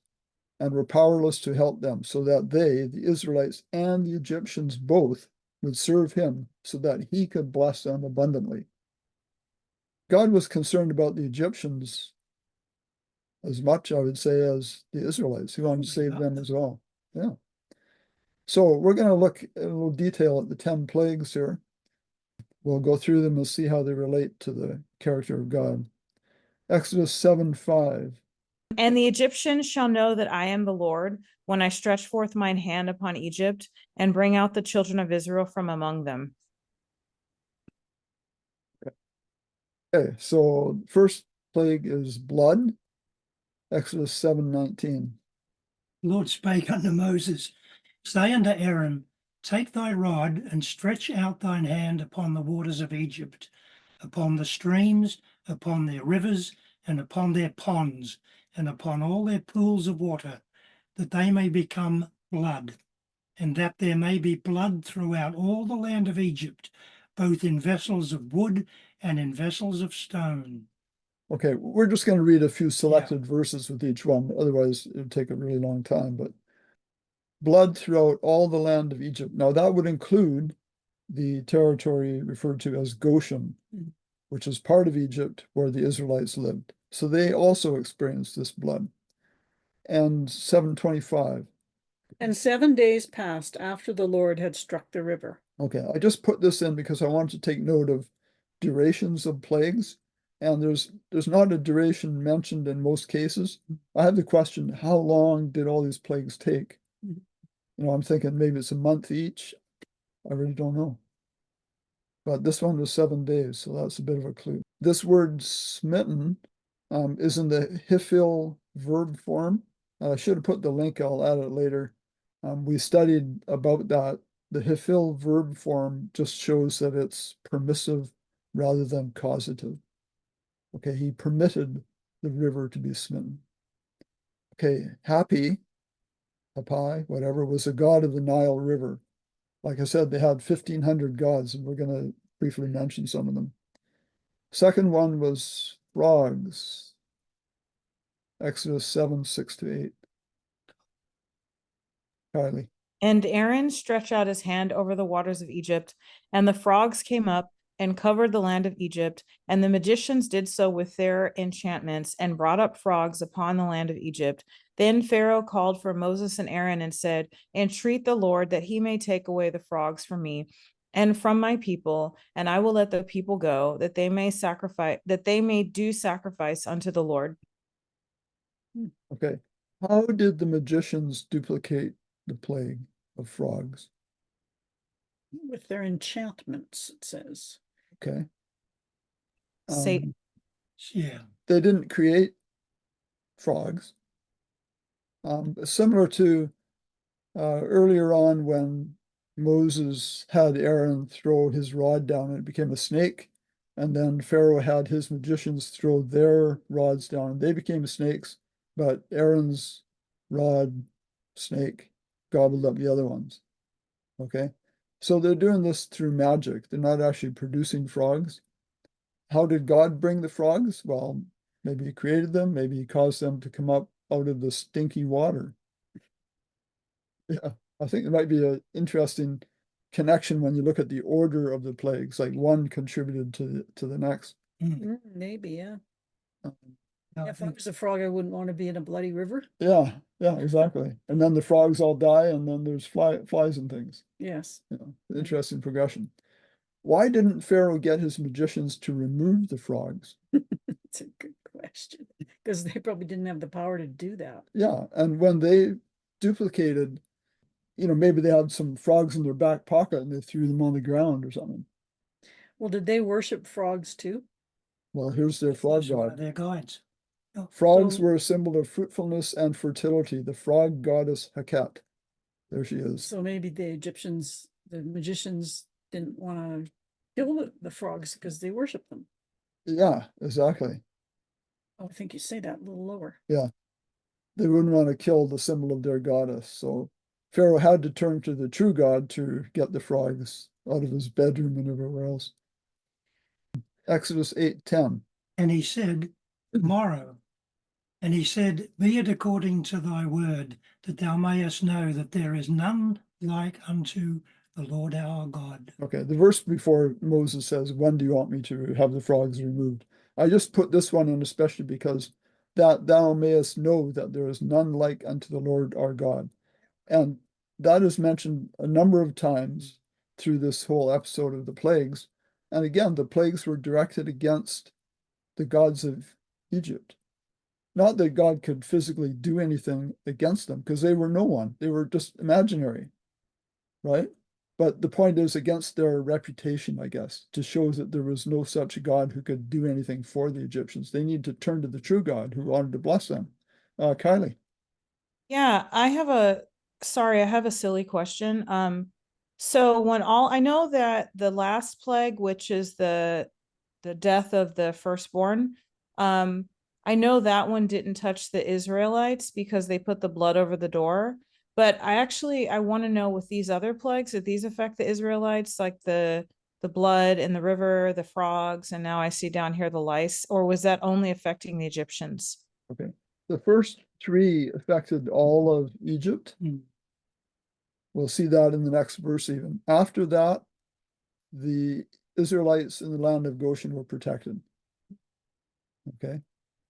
S1: and were powerless to help them, so that they, the Israelites and the Egyptians both, would serve him so that he could bless them abundantly. God was concerned about the Egyptians as much, I would say, as the Israelites. He wanted to save them as well. Yeah. So we're going to look in a little detail at the 10 plagues here. We'll go through them and see how they relate to the character of God. Exodus 7:5.
S3: And the Egyptians shall know that I am the Lord when I stretch forth mine hand upon Egypt and bring out the children of Israel from among them.
S1: Okay, so first plague is blood. Exodus 7:19.
S4: The Lord spake unto Moses, say unto Aaron, take thy rod and stretch out thine hand upon the waters of Egypt, upon the streams, upon their rivers, and upon their ponds, and upon all their pools of water, that they may become blood, and that there may be blood throughout all the land of Egypt, both in vessels of wood and in vessels of stone.
S1: Okay, we're just going to read a few selected verses with each one. Otherwise, it would take a really long time. But blood throughout all the land of Egypt. Now, that would include the territory referred to as Goshen, which is part of Egypt where the Israelites lived. So they also experienced this blood. And 7:25.
S2: And 7 days passed after the Lord had struck the river.
S1: Okay, I just put this in because I want to take note of durations of plagues. And there's not a duration mentioned in most cases. I have the question, how long did all these plagues take? You know, I'm thinking maybe it's a month each. I really don't know. But this one was 7 days, so that's a bit of a clue. This word smitten is in the hifil verb form. I should have put the link, I'll add it later. We studied about that. The hifil verb form just shows that it's permissive rather than causative. Okay, he permitted the river to be smitten. Okay, Hapi, whatever, was a god of the Nile River. Like I said, they had 1,500 gods, and we're going to briefly mention some of them. Second one was frogs. Exodus 7, 6-8. Kylie.
S3: And Aaron stretched out his hand over the waters of Egypt, and the frogs came up and covered the land of Egypt. And the magicians did so with their enchantments and brought up frogs upon the land of Egypt. Then Pharaoh called for Moses and Aaron and said, entreat the Lord that he may take away the frogs from me and from my people, and I will let the people go, that they may do sacrifice unto the Lord.
S1: Okay. How did the magicians duplicate the plague of frogs?
S2: With their enchantments, it says.
S1: Okay.
S3: Satan.
S4: Yeah.
S1: They didn't create frogs. Similar to earlier on when Moses had Aaron throw his rod down and it became a snake, and then Pharaoh had his magicians throw their rods down and they became snakes, but Aaron's rod snake gobbled up the other ones. Okay, so they're doing this through magic. They're not actually producing frogs. How did God bring the frogs? Well, maybe he created them, maybe he caused them to come up out of the stinky water. Yeah, I think there might be an interesting connection when you look at the order of the plagues, like one contributed to the next.
S2: Maybe, yeah.
S1: Um,
S4: No, I
S2: If I
S4: think
S2: was a frog, I wouldn't want to be in a bloody river.
S1: Yeah, exactly. And then the frogs all die, and then there's flies and things.
S2: Yes.
S1: Interesting progression. Why didn't Pharaoh get his magicians to remove the frogs?
S2: It's a good question. Because they probably didn't have the power to do that.
S1: Yeah, and when they duplicated, maybe they had some frogs in their back pocket and they threw them on the ground or something.
S2: Well, did they worship frogs too?
S1: Well, here's their frog
S4: that's one of
S1: god.
S4: their guides.
S1: Frogs
S2: So-
S1: were a symbol of fruitfulness and fertility. The frog goddess Heket. There she is.
S2: So maybe the magicians didn't want to kill the frogs because they worship them.
S1: Yeah, exactly.
S2: Oh, I think you say that a little lower.
S1: Yeah. They wouldn't want to kill the symbol of their goddess. So Pharaoh had to turn to the true God to get the frogs out of his bedroom and everywhere else. Exodus 8:10.
S4: And he said, tomorrow. And he said, be it according to thy word, that thou mayest know that there is none like unto the Lord our God.
S1: Okay, the verse before Moses says, when do you want me to have the frogs removed? I just put this one in especially because that thou mayest know that there is none like unto the Lord our God. And that is mentioned a number of times through this whole episode of the plagues. And again, the plagues were directed against the gods of Egypt. Not that God could physically do anything against them, because they were no one. They were just imaginary, right? But the point is against their reputation, I guess, to show that there was no such God who could do anything for the Egyptians. They need to turn to the true God who wanted to bless them. Kylie.
S3: Yeah, I have a silly question. So I know that the last plague, which is the death of the firstborn, I know that one didn't touch the Israelites because they put the blood over the door. But I want to know with these other plagues, did these affect the Israelites, like the blood in the river, the frogs, and now I see down here the lice, or was that only affecting the Egyptians?
S1: Okay. The first three affected all of Egypt. We'll see that in the next verse even. After that, the Israelites in the land of Goshen were protected. Okay.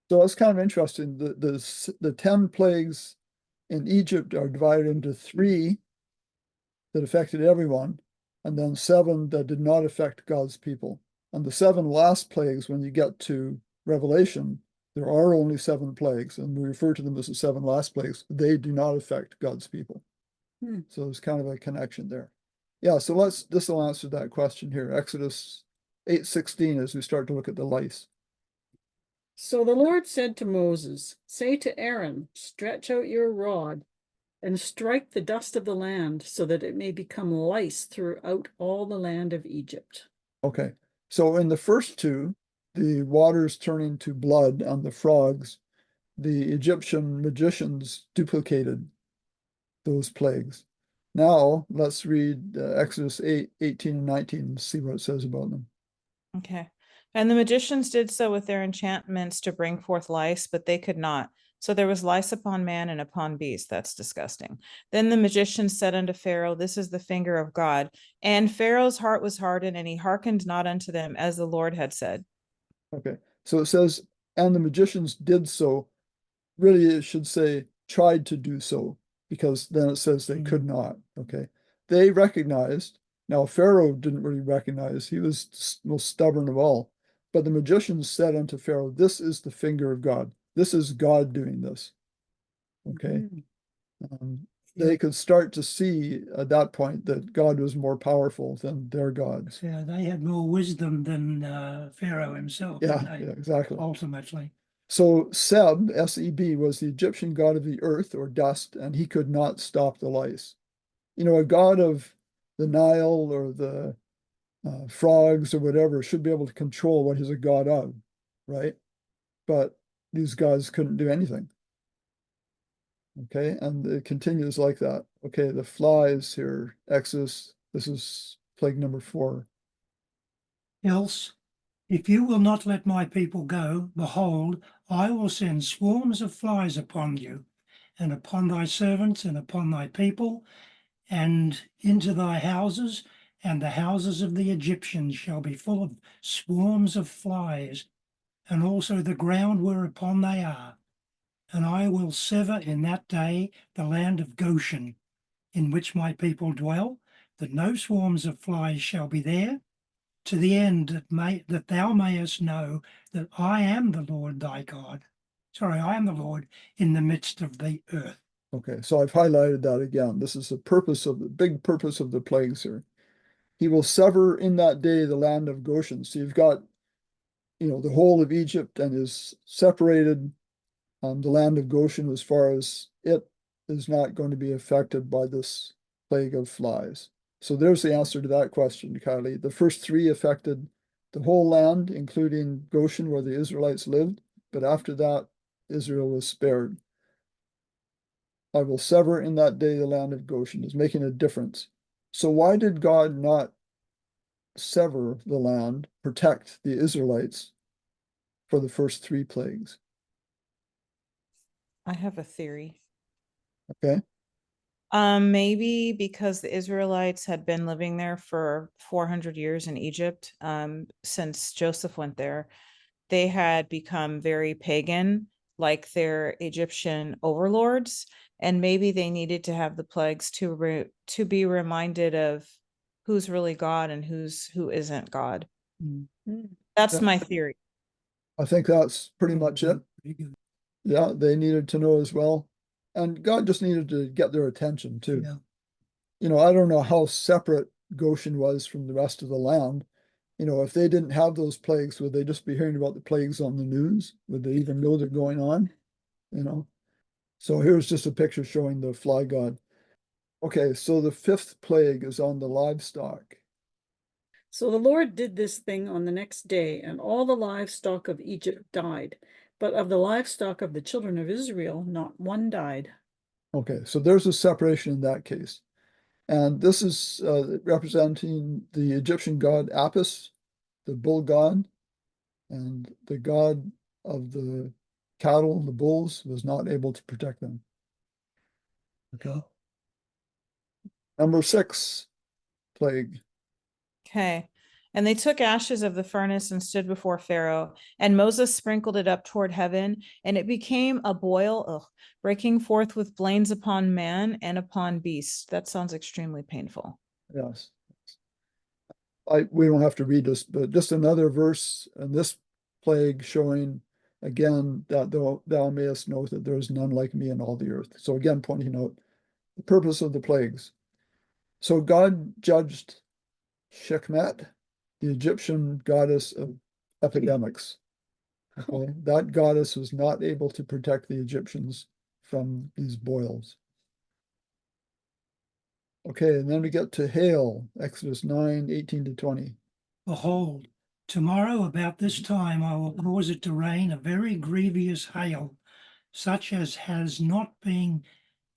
S1: So it's kind of interesting. The 10 plagues in Egypt are divided into 3 that affected everyone, and then 7 that did not affect God's people. And the 7 last plagues, when you get to Revelation, there are only 7 plagues, and we refer to them as the 7 last plagues. They do not affect God's people. So there's kind of a connection there. Yeah, so this will answer that question here. Exodus 8:16 as we start to look at the lice.
S2: So the Lord said to Moses, say to Aaron, stretch out your rod and strike the dust of the land so that it may become lice throughout all the land of Egypt.
S1: Okay, so in the first two, the waters turning to blood on the frogs, the Egyptian magicians duplicated those plagues. Now let's read Exodus 8:18 and 19 and see what it says about them.
S3: Okay. And the magicians did so with their enchantments to bring forth lice, but they could not. So there was lice upon man and upon beast. That's disgusting. Then the magicians said unto Pharaoh, this is the finger of God. And Pharaoh's heart was hardened, and he hearkened not unto them, as the Lord had said.
S1: Okay, so it says, and the magicians did so. Really, it should say tried to do so, because then it says they could not. Okay, they recognized. Now, Pharaoh didn't really recognize, he was most stubborn of all. But the magicians said unto Pharaoh, this is the finger of God. This is God doing this. Okay. They could start to see at that point that God was more powerful than their gods.
S4: Yeah, they had more wisdom than Pharaoh himself.
S1: Yeah,
S4: didn't they?
S1: yeah, exactly.
S4: Ultimately.
S1: So Seb, S-E-B, was the Egyptian god of the earth or dust, and he could not stop the lice. You know, a god of the Nile or the frogs or whatever should be able to control what he's a god of, right? But these gods couldn't do anything. Okay, and it continues like that. Okay, the flies here, Exodus, this is plague number 4.
S4: Else, if you will not let my people go, behold, I will send swarms of flies upon you, and upon thy servants, and upon thy people, and into thy houses, and the houses of the Egyptians shall be full of swarms of flies, and also the ground whereupon they are. And I will sever in that day the land of Goshen, in which my people dwell, that no swarms of flies shall be there, to the end that thou mayest know that I am the Lord thy God. Sorry, I am the Lord in the midst of the earth.
S1: Okay, so I've highlighted that again. This is the purpose of the big purpose of the plagues here. He will sever in that day the land of Goshen. So you've got, you know, the whole of Egypt and is separated the land of Goshen as far as it is not going to be affected by this plague of flies. So there's the answer to that question, Kylie. The first 3 affected the whole land, including Goshen, where the Israelites lived. But after that, Israel was spared. I will sever in that day the land of Goshen, is making a difference. So why did God not sever the land, protect the Israelites for the first 3 plagues?
S3: I have a theory.
S1: Okay.
S3: Maybe because the Israelites had been living there for 400 years in Egypt, since Joseph went there, they had become very pagan, like their Egyptian overlords, and maybe they needed to have the plagues to be reminded of who's really God and who isn't God. That's
S1: Yeah.
S3: my theory.
S1: I think that's pretty much it. Yeah, they needed to know as well. And God just needed to get their attention too.
S4: Yeah.
S1: You know, I don't know how separate Goshen was from the rest of the land. You know, if they didn't have those plagues, would they just be hearing about the plagues on the news? Would they even know they're going on? You know? So here's just a picture showing the fly god. Okay, so the 5th plague is on the livestock.
S2: So the Lord did this thing on the next day, and all the livestock of Egypt died. But of the livestock of the children of Israel, not one died.
S1: Okay, so there's a separation in that case. And this is representing the Egyptian god Apis, the bull god, and the god of the cattle, the bulls, was not able to protect them. Okay. Number 6 plague.
S3: Okay. And they took ashes of the furnace and stood before Pharaoh, and Moses sprinkled it up toward heaven, and it became a boil, breaking forth with blains upon man and upon beast. That sounds extremely painful.
S1: Yes. We don't have to read this, but just another verse in this plague showing again that thou mayest know that there is none like me in all the earth. So again, pointing out the purpose of the plagues. So God judged Sekhmet, the Egyptian goddess of epidemics. Okay, that goddess was not able to protect the Egyptians from these boils. Okay, and then we get to hail, Exodus 9:18-20.
S4: Behold, tomorrow about this time I will cause it to rain a very grievous hail, such as has not been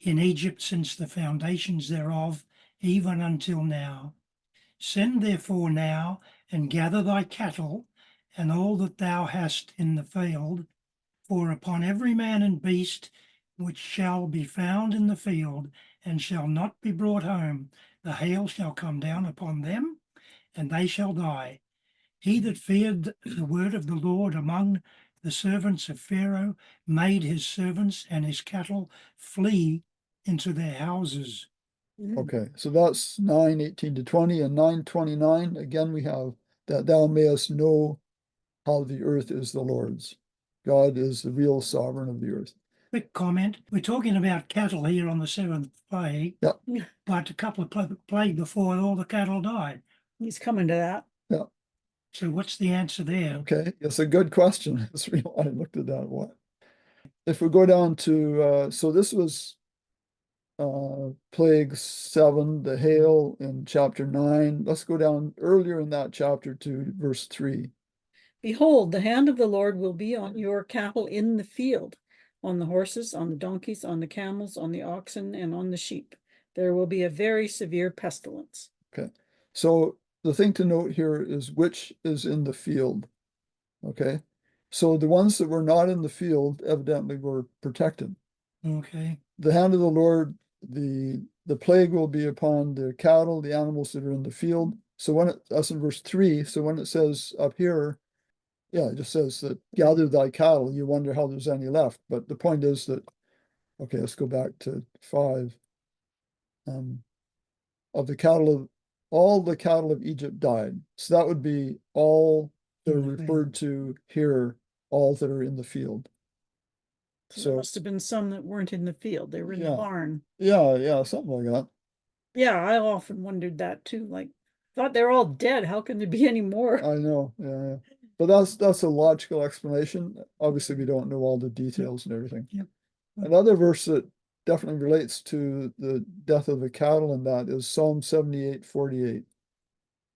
S4: in Egypt since the foundations thereof, even until now. Send therefore now and gather thy cattle and all that thou hast in the field, for upon every man and beast which shall be found in the field and shall not be brought home, the hail shall come down upon them, and they shall die. He that feared the word of the Lord among the servants of Pharaoh made his servants and his cattle flee into their houses.
S1: Okay, so that's 9:18-20, and 9:29. Again, we have that thou mayest know how the earth is the Lord's. God is the real sovereign of the earth.
S4: Quick comment. We're talking about cattle here on the seventh plague.
S1: Yep.
S4: But a couple of plague before, all the cattle died.
S2: He's coming to that.
S1: Yeah.
S4: So what's the answer there?
S1: Okay, it's a good question. It's real. I looked at that one. If we go down to, so this was plague 7, the hail in chapter 9. Let's go down earlier in that chapter to verse 3.
S2: Behold, the hand of the Lord will be on your cattle in the field, on the horses, on the donkeys, on the camels, on the oxen, and on the sheep. There will be a very severe pestilence.
S1: Okay, so the thing to note here is which is in the field. Okay, so the ones that were not in the field evidently were protected.
S4: Okay.
S1: The hand of the Lord, the plague will be upon the cattle, the animals that are in the field. So that's in verse 3. So when it says up here, yeah, it just says that gather thy cattle, you wonder how there's any left. But the point is that, okay, let's go back to 5. Of the cattle of all the cattle of Egypt died. So that would be all that are
S4: In the field.
S1: referred to here, all that are in the field.
S2: So
S1: So
S2: there must have been some that weren't in the field. They were in the
S1: Yeah.
S2: barn.
S1: yeah, something like that.
S2: Yeah, I often wondered that too. Like, thought they're all dead. How can there be any more?
S1: I know, yeah. But that's a logical explanation. Obviously, we don't know all the details and everything.
S4: Yep.
S1: Another verse that definitely relates to the death of the cattle, and that is Psalm 78:48.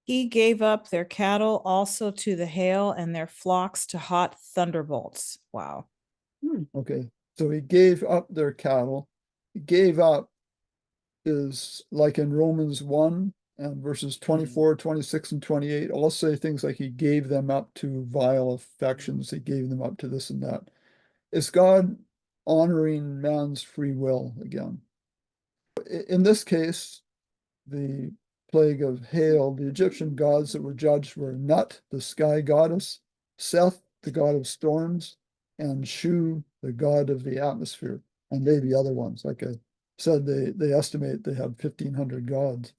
S3: He gave up their cattle also to the hail and their flocks to hot thunderbolts. Wow.
S1: Okay, so he gave up their cattle. He gave up is like in Romans 1 and verses 24, 26, and 28, all say things like he gave them up to vile affections, he gave them up to this and that. Is God honoring man's free will again? In this case, the plague of hail, the Egyptian gods that were judged were Nut, the sky goddess, Seth, the god of storms, and Shu, the god of the atmosphere, and maybe other ones. Like I said, they estimate they have 1,500 gods.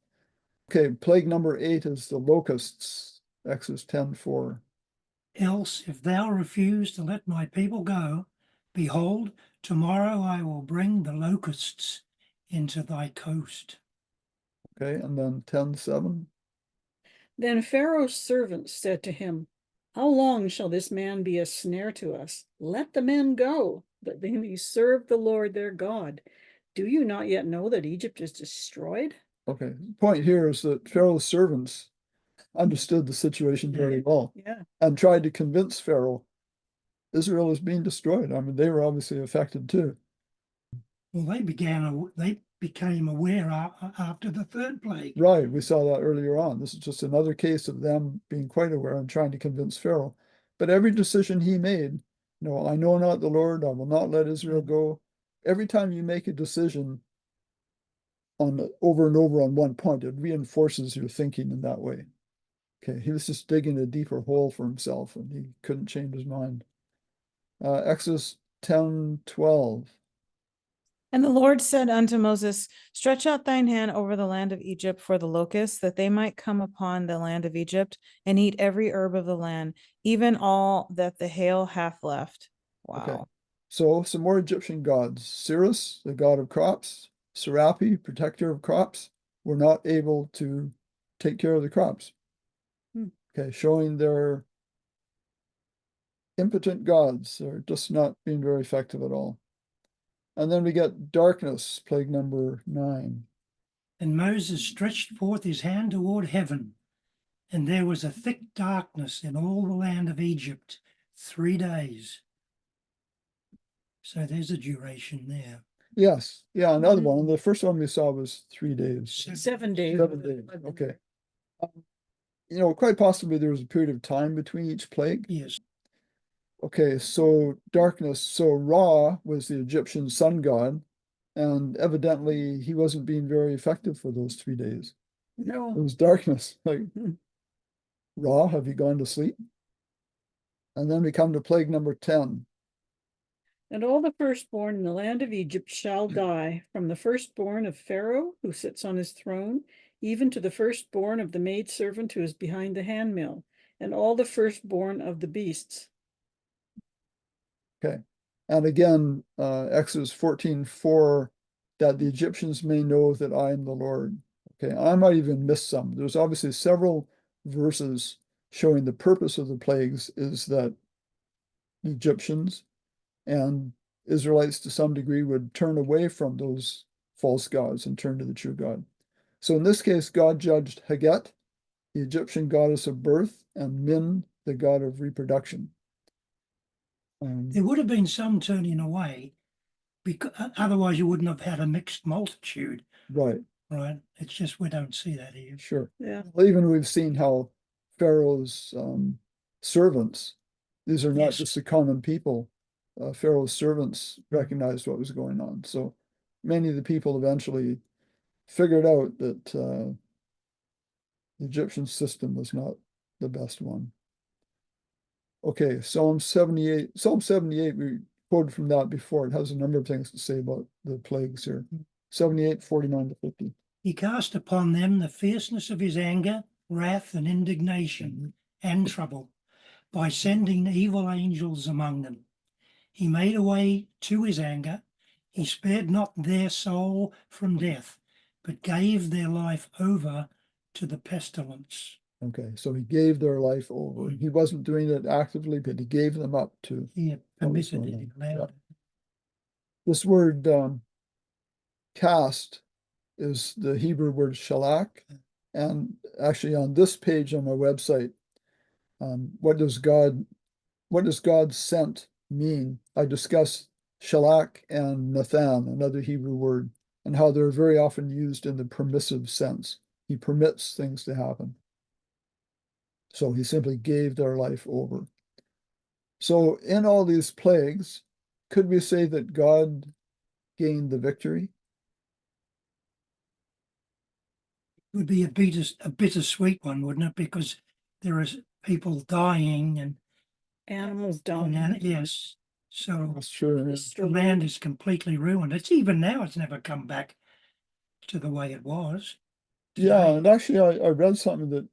S1: Okay, plague number 8 is the locusts, Exodus 10:4.
S4: Else, if thou refuse to let my people go, behold, tomorrow I will bring the locusts into thy coast.
S1: Okay, and then 10:7.
S2: Then Pharaoh's servants said to him, how long shall this man be a snare to us? Let the men go, that they may serve the Lord their God. Do you not yet know that Egypt is destroyed?
S1: Okay, the point here is that Pharaoh's servants understood the situation very well
S2: Yeah.
S1: and tried to convince Pharaoh Israel is being destroyed. I mean, they were obviously affected too.
S4: Well, they became aware after the third plague.
S1: Right, we saw that earlier on. This is just another case of them being quite aware and trying to convince Pharaoh. But every decision he made, I know not the Lord, I will not let Israel go. Every time you make a decision over and over on one point, it reinforces your thinking in that way. Okay, he was just digging a deeper hole for himself and he couldn't change his mind. Exodus 10:12.
S3: And the Lord said unto Moses, stretch out thine hand over the land of Egypt for the locusts, that they might come upon the land of Egypt and eat every herb of the land, even all that the hail hath left. Wow.
S1: Okay. So some more Egyptian gods. Sirus, the god of crops. Serapi, protector of crops. were not able to take care of the crops.
S2: Hmm.
S1: Okay, showing their impotent gods are just not being very effective at all. And then we get darkness, plague number 9.
S4: And Moses stretched forth his hand toward heaven, and there was a thick darkness in all the land of Egypt 3 days. So there's a duration there.
S1: Yes, yeah, another one.
S2: Mhm.
S1: The first one we saw was 3 days.
S2: 7 days.
S1: 7 days, okay. Quite possibly there was a period of time between each plague.
S4: Yes.
S1: Okay, so darkness. So Ra was the Egyptian sun god, and evidently he wasn't being very effective for those 3 days. It
S2: No.
S1: was darkness. Like,
S2: Mhm.
S1: Ra, have you gone to sleep? And then we come to plague number 10.
S2: And all the firstborn in the land of Egypt shall die, from the firstborn of Pharaoh, who sits on his throne, even to the firstborn of the maidservant who is behind the handmill, and all the firstborn of the beasts.
S1: Okay. And again, Exodus 14:4, that the Egyptians may know that I am the Lord. Okay, I might even miss some. There's obviously several verses showing the purpose of the plagues is that the Egyptians and Israelites to some degree would turn away from those false gods and turn to the true God. So in this case, God judged Haget, the Egyptian goddess of birth, and Min, the god of reproduction.
S4: There would have been some turning away, because otherwise you wouldn't have had a mixed multitude,
S1: Right,
S4: right? It's just we don't see that here.
S1: sure.
S2: Yeah.
S1: Well, even we've seen how Pharaoh's servants, these are not
S4: Yes.
S1: just the common people. Pharaoh's servants
S4: Mhm.
S1: recognized what was going on. So many of the people eventually figured out that the Egyptian system was not the best one. Okay, Psalm 78. Psalm 78, we quoted from that before. It has a number of things to say about the plagues here. 78, 49 to 50.
S4: He cast upon them the fierceness of his anger, wrath, and indignation, and trouble, by sending evil angels among them. He made a way to his anger. He spared not their soul from death, but gave their life over to the pestilence.
S1: Okay, so he gave their life over. He wasn't doing it actively, but he gave them up to
S4: He
S1: what was
S4: permitted
S1: going
S4: it,
S1: on.
S4: allowed it.
S1: This word cast is the Hebrew word shalak. And actually on this page on my website, what does God sent mean? I discuss shalak and nathan, another Hebrew word, and how they're very often used in the permissive sense. He permits things to happen. So he simply gave their life over. So in all these plagues, could we say that God gained the victory?
S4: It would be a bittersweet one, wouldn't it? Because there is people dying and
S2: Animals don't.
S4: yes. So
S1: That's true.
S4: the
S2: Destroyed.
S4: land is completely ruined. It's even now, it's never come back to the way it was.
S1: Yeah,
S4: today.
S1: and actually I read something that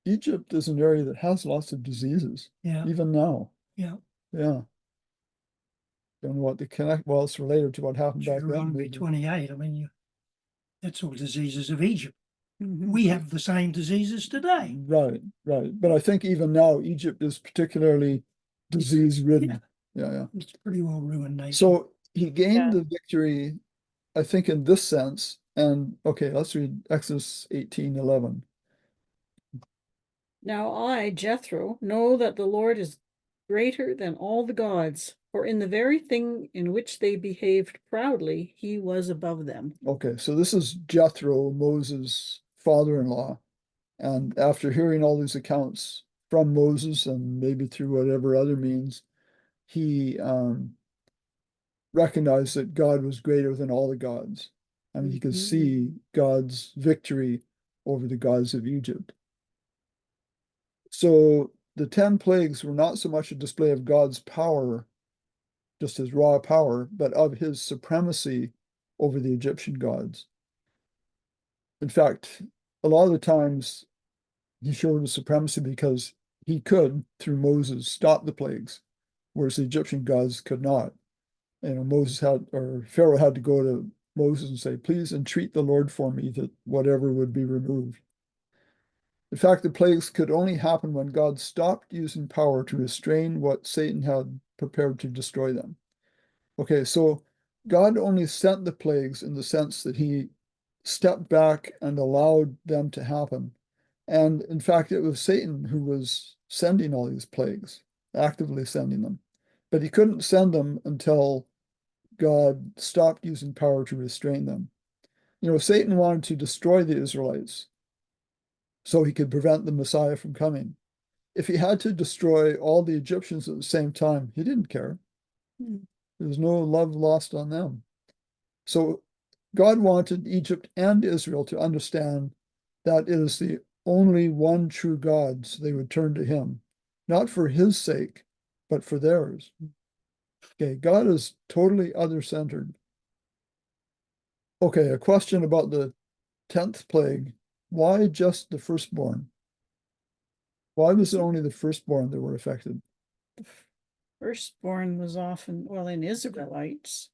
S1: Egypt is an area that has lots of diseases,
S4: Yeah,
S1: even now.
S4: yeah.
S1: Yeah. Don't know what the connect, well, it's related to what happened back then.
S4: Deuteronomy
S1: maybe.
S4: 28. I mean, that's all diseases of Egypt.
S2: Mhm.
S4: We have the same diseases today.
S1: Right, right. But I think even now Egypt is particularly disease ridden. Yeah.
S4: It's a pretty well ruined nation.
S1: So he gained
S2: Yeah.
S1: the victory, I think, in this sense. And okay, let's read Exodus 18:11.
S2: Now I, Jethro, know that the Lord is greater than all the gods, for in the very thing in which they behaved proudly, he was above them.
S1: Okay, so this is Jethro, Moses' father-in-law. And after hearing all these accounts from Moses and maybe through whatever other means, he recognized that God was greater than all the gods. I mean, he could see God's victory over the gods of Egypt. So the 10 plagues were not so much a display of God's power, just his raw power, but of his supremacy over the Egyptian gods. In fact, a lot of the times he showed his supremacy because he could, through Moses, stop the plagues, whereas the Egyptian gods could not. Moses had, or Pharaoh had to go to Moses and say, please entreat the Lord for me that whatever would be removed. In fact, the plagues could only happen when God stopped using power to restrain what Satan had prepared to destroy them. Okay, so God only sent the plagues in the sense that he stepped back and allowed them to happen. And in fact, it was Satan who was sending all these plagues, actively sending them. But he couldn't send them until God stopped using power to restrain them. Satan wanted to destroy the Israelites so he could prevent the Messiah from coming. If he had to destroy all the Egyptians at the same time, he didn't care.
S2: Mm.
S1: There was no love lost on them. So God wanted Egypt and Israel to understand that it is the only one true God, so they would turn to him, not for his sake, but for theirs. Okay, God is totally other-centered. Okay, a question about the 10th plague. Why just the firstborn? Why was it only the firstborn that were affected?
S2: The firstborn was often, well, in Israelites,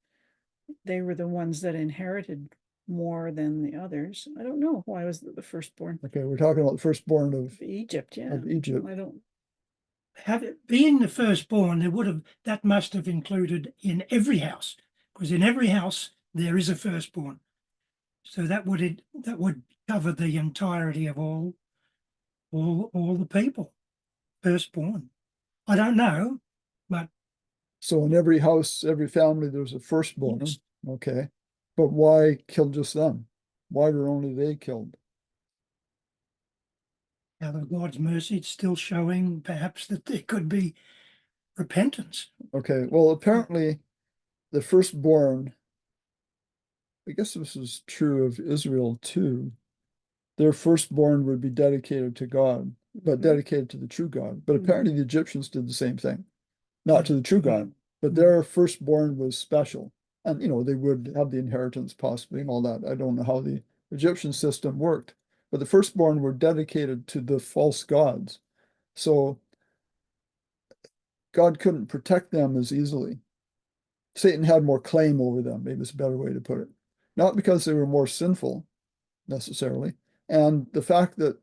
S2: they were the ones that inherited more than the others. I don't know why was it the firstborn
S1: Okay, we're talking about the firstborn
S2: of Egypt. Yeah,
S1: of Egypt.
S2: I don't.
S4: Being the firstborn, that must have included in every house, because in every house there is a firstborn. So that would cover the entirety of all the people, firstborn. I don't know, but
S1: So in every house, every family, there's a firstborn.
S4: Yes.
S1: Okay, but why kill just them? Why were only they killed?
S4: out of God's mercy, it's still showing perhaps that there could be repentance.
S1: Okay, well, apparently the firstborn, I guess this is true of Israel too. Their firstborn would be dedicated to God, but
S2: Mhm.
S1: dedicated to the true God. But
S2: Mhm.
S1: apparently the Egyptians did the same thing, not to the true God, but their firstborn was special. And, they would have the inheritance possibly and all that. I don't know how the Egyptian system worked, but the firstborn were dedicated to the false gods. So God couldn't protect them as easily. Satan had more claim over them, maybe it's a better way to put it. Not because they were more sinful necessarily. And the fact that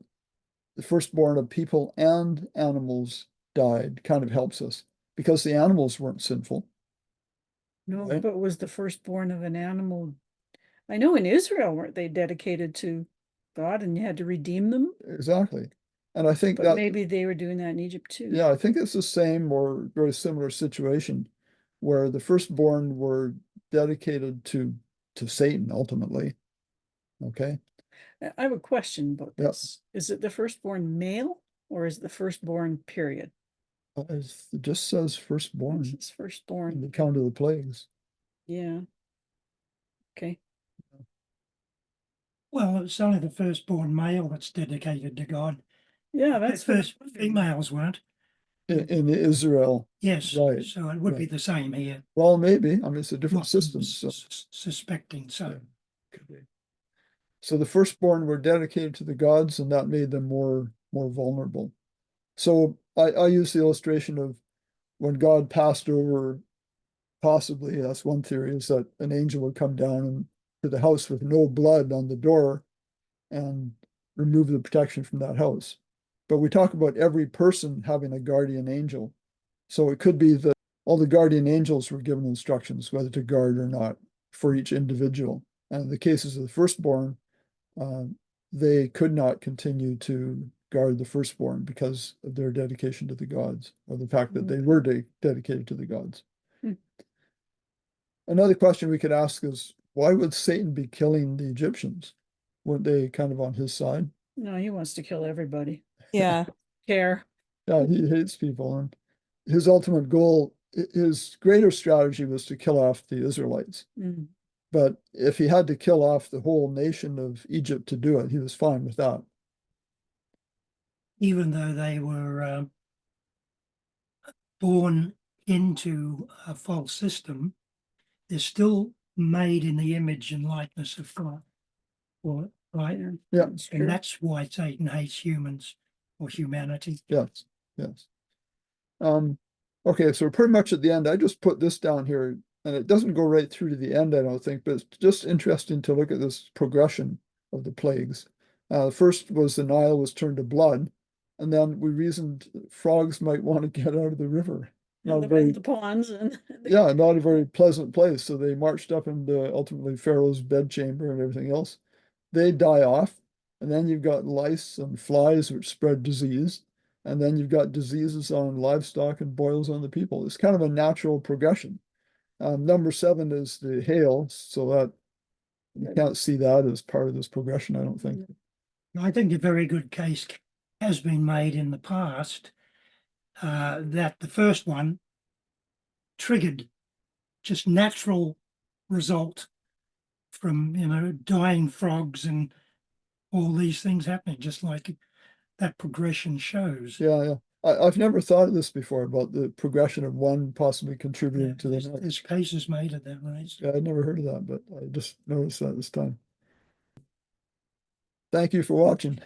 S1: the firstborn of people and animals died kind of helps us because the animals weren't sinful.
S2: No,
S1: Right.
S2: but was the firstborn of an animal? I know in Israel weren't they dedicated to God and you had to redeem them?
S1: Exactly. And I think
S2: But
S1: that,
S2: maybe they were doing that in Egypt too.
S1: yeah, I think it's the same or very similar situation where the firstborn were dedicated to Satan ultimately. Okay.
S2: I have a question about
S1: Yep.
S2: this. Is it the firstborn male or is it the firstborn period?
S1: It just says
S2: This
S1: firstborn
S2: is
S1: in the
S2: firstborn.
S1: account of the plagues.
S2: Yeah. Okay.
S4: Well, it's only the firstborn male that's dedicated to God.
S2: Yeah,
S4: The
S2: that's what
S4: first females weren't.
S1: In Israel.
S4: Yes,
S1: Right.
S4: so it would be
S1: Right.
S4: the same here.
S1: Well, maybe. I mean, it's a different
S4: Well,
S1: system. So
S4: suspecting so.
S1: yeah, could be. So the firstborn were dedicated to the gods, and that made them more vulnerable. So I use the illustration of when God passed over, possibly, that's one theory, is that an angel would come down to the house with no blood on the door and remove the protection from that house. But we talk about every person having a guardian angel. So it could be that all the guardian angels were given instructions whether to guard or not for each individual. And in the cases of the firstborn, uh, they could not continue to guard the firstborn because of their dedication to the gods, or the fact that they were dedicated to the gods.
S2: Hmm.
S1: Another question we could ask is, why would Satan be killing the Egyptians? Weren't they kind of on his side?
S2: No, he wants to kill everybody.
S3: Yeah.
S2: Care.
S1: Yeah, he hates people, and his ultimate goal, his greater strategy was to kill off the Israelites.
S2: Mm.
S1: But if he had to kill off the whole nation of Egypt to do it, he was fine with that.
S4: Even though they were born into a false system, they're still made in the image and likeness of God. Right?
S2: Yeah,
S1: Yeah.
S2: that's
S4: And
S2: true.
S4: that's why Satan hates humans or humanity.
S1: Yes, yes. Okay, so we're pretty much at the end. I just put this down here And it doesn't go right through to the end, I don't think, but it's just interesting to look at this progression of the plagues. First was the Nile was turned to blood, and then we reasoned frogs might want to get out of the river. Not a very,
S2: The ponds and.
S1: yeah, not a very pleasant place. So they marched up into ultimately Pharaoh's bedchamber and everything else. They die off, and then you've got lice and flies which spread disease, and then you've got diseases on livestock and boils on the people. It's kind of a natural progression. Number 7 is the hail, so that you can't see that as part of this progression, I don't think.
S4: I think a very good case has been made in the past that the first one triggered just natural result from, you know, dying frogs and all these things happening, just like that progression shows.
S1: Yeah, yeah. I've never thought of this before about the progression of one possibly contributing to the next.
S4: There's cases made of that, right?
S1: Yeah, I'd never heard of that, but I just noticed that this time. Thank you for watching.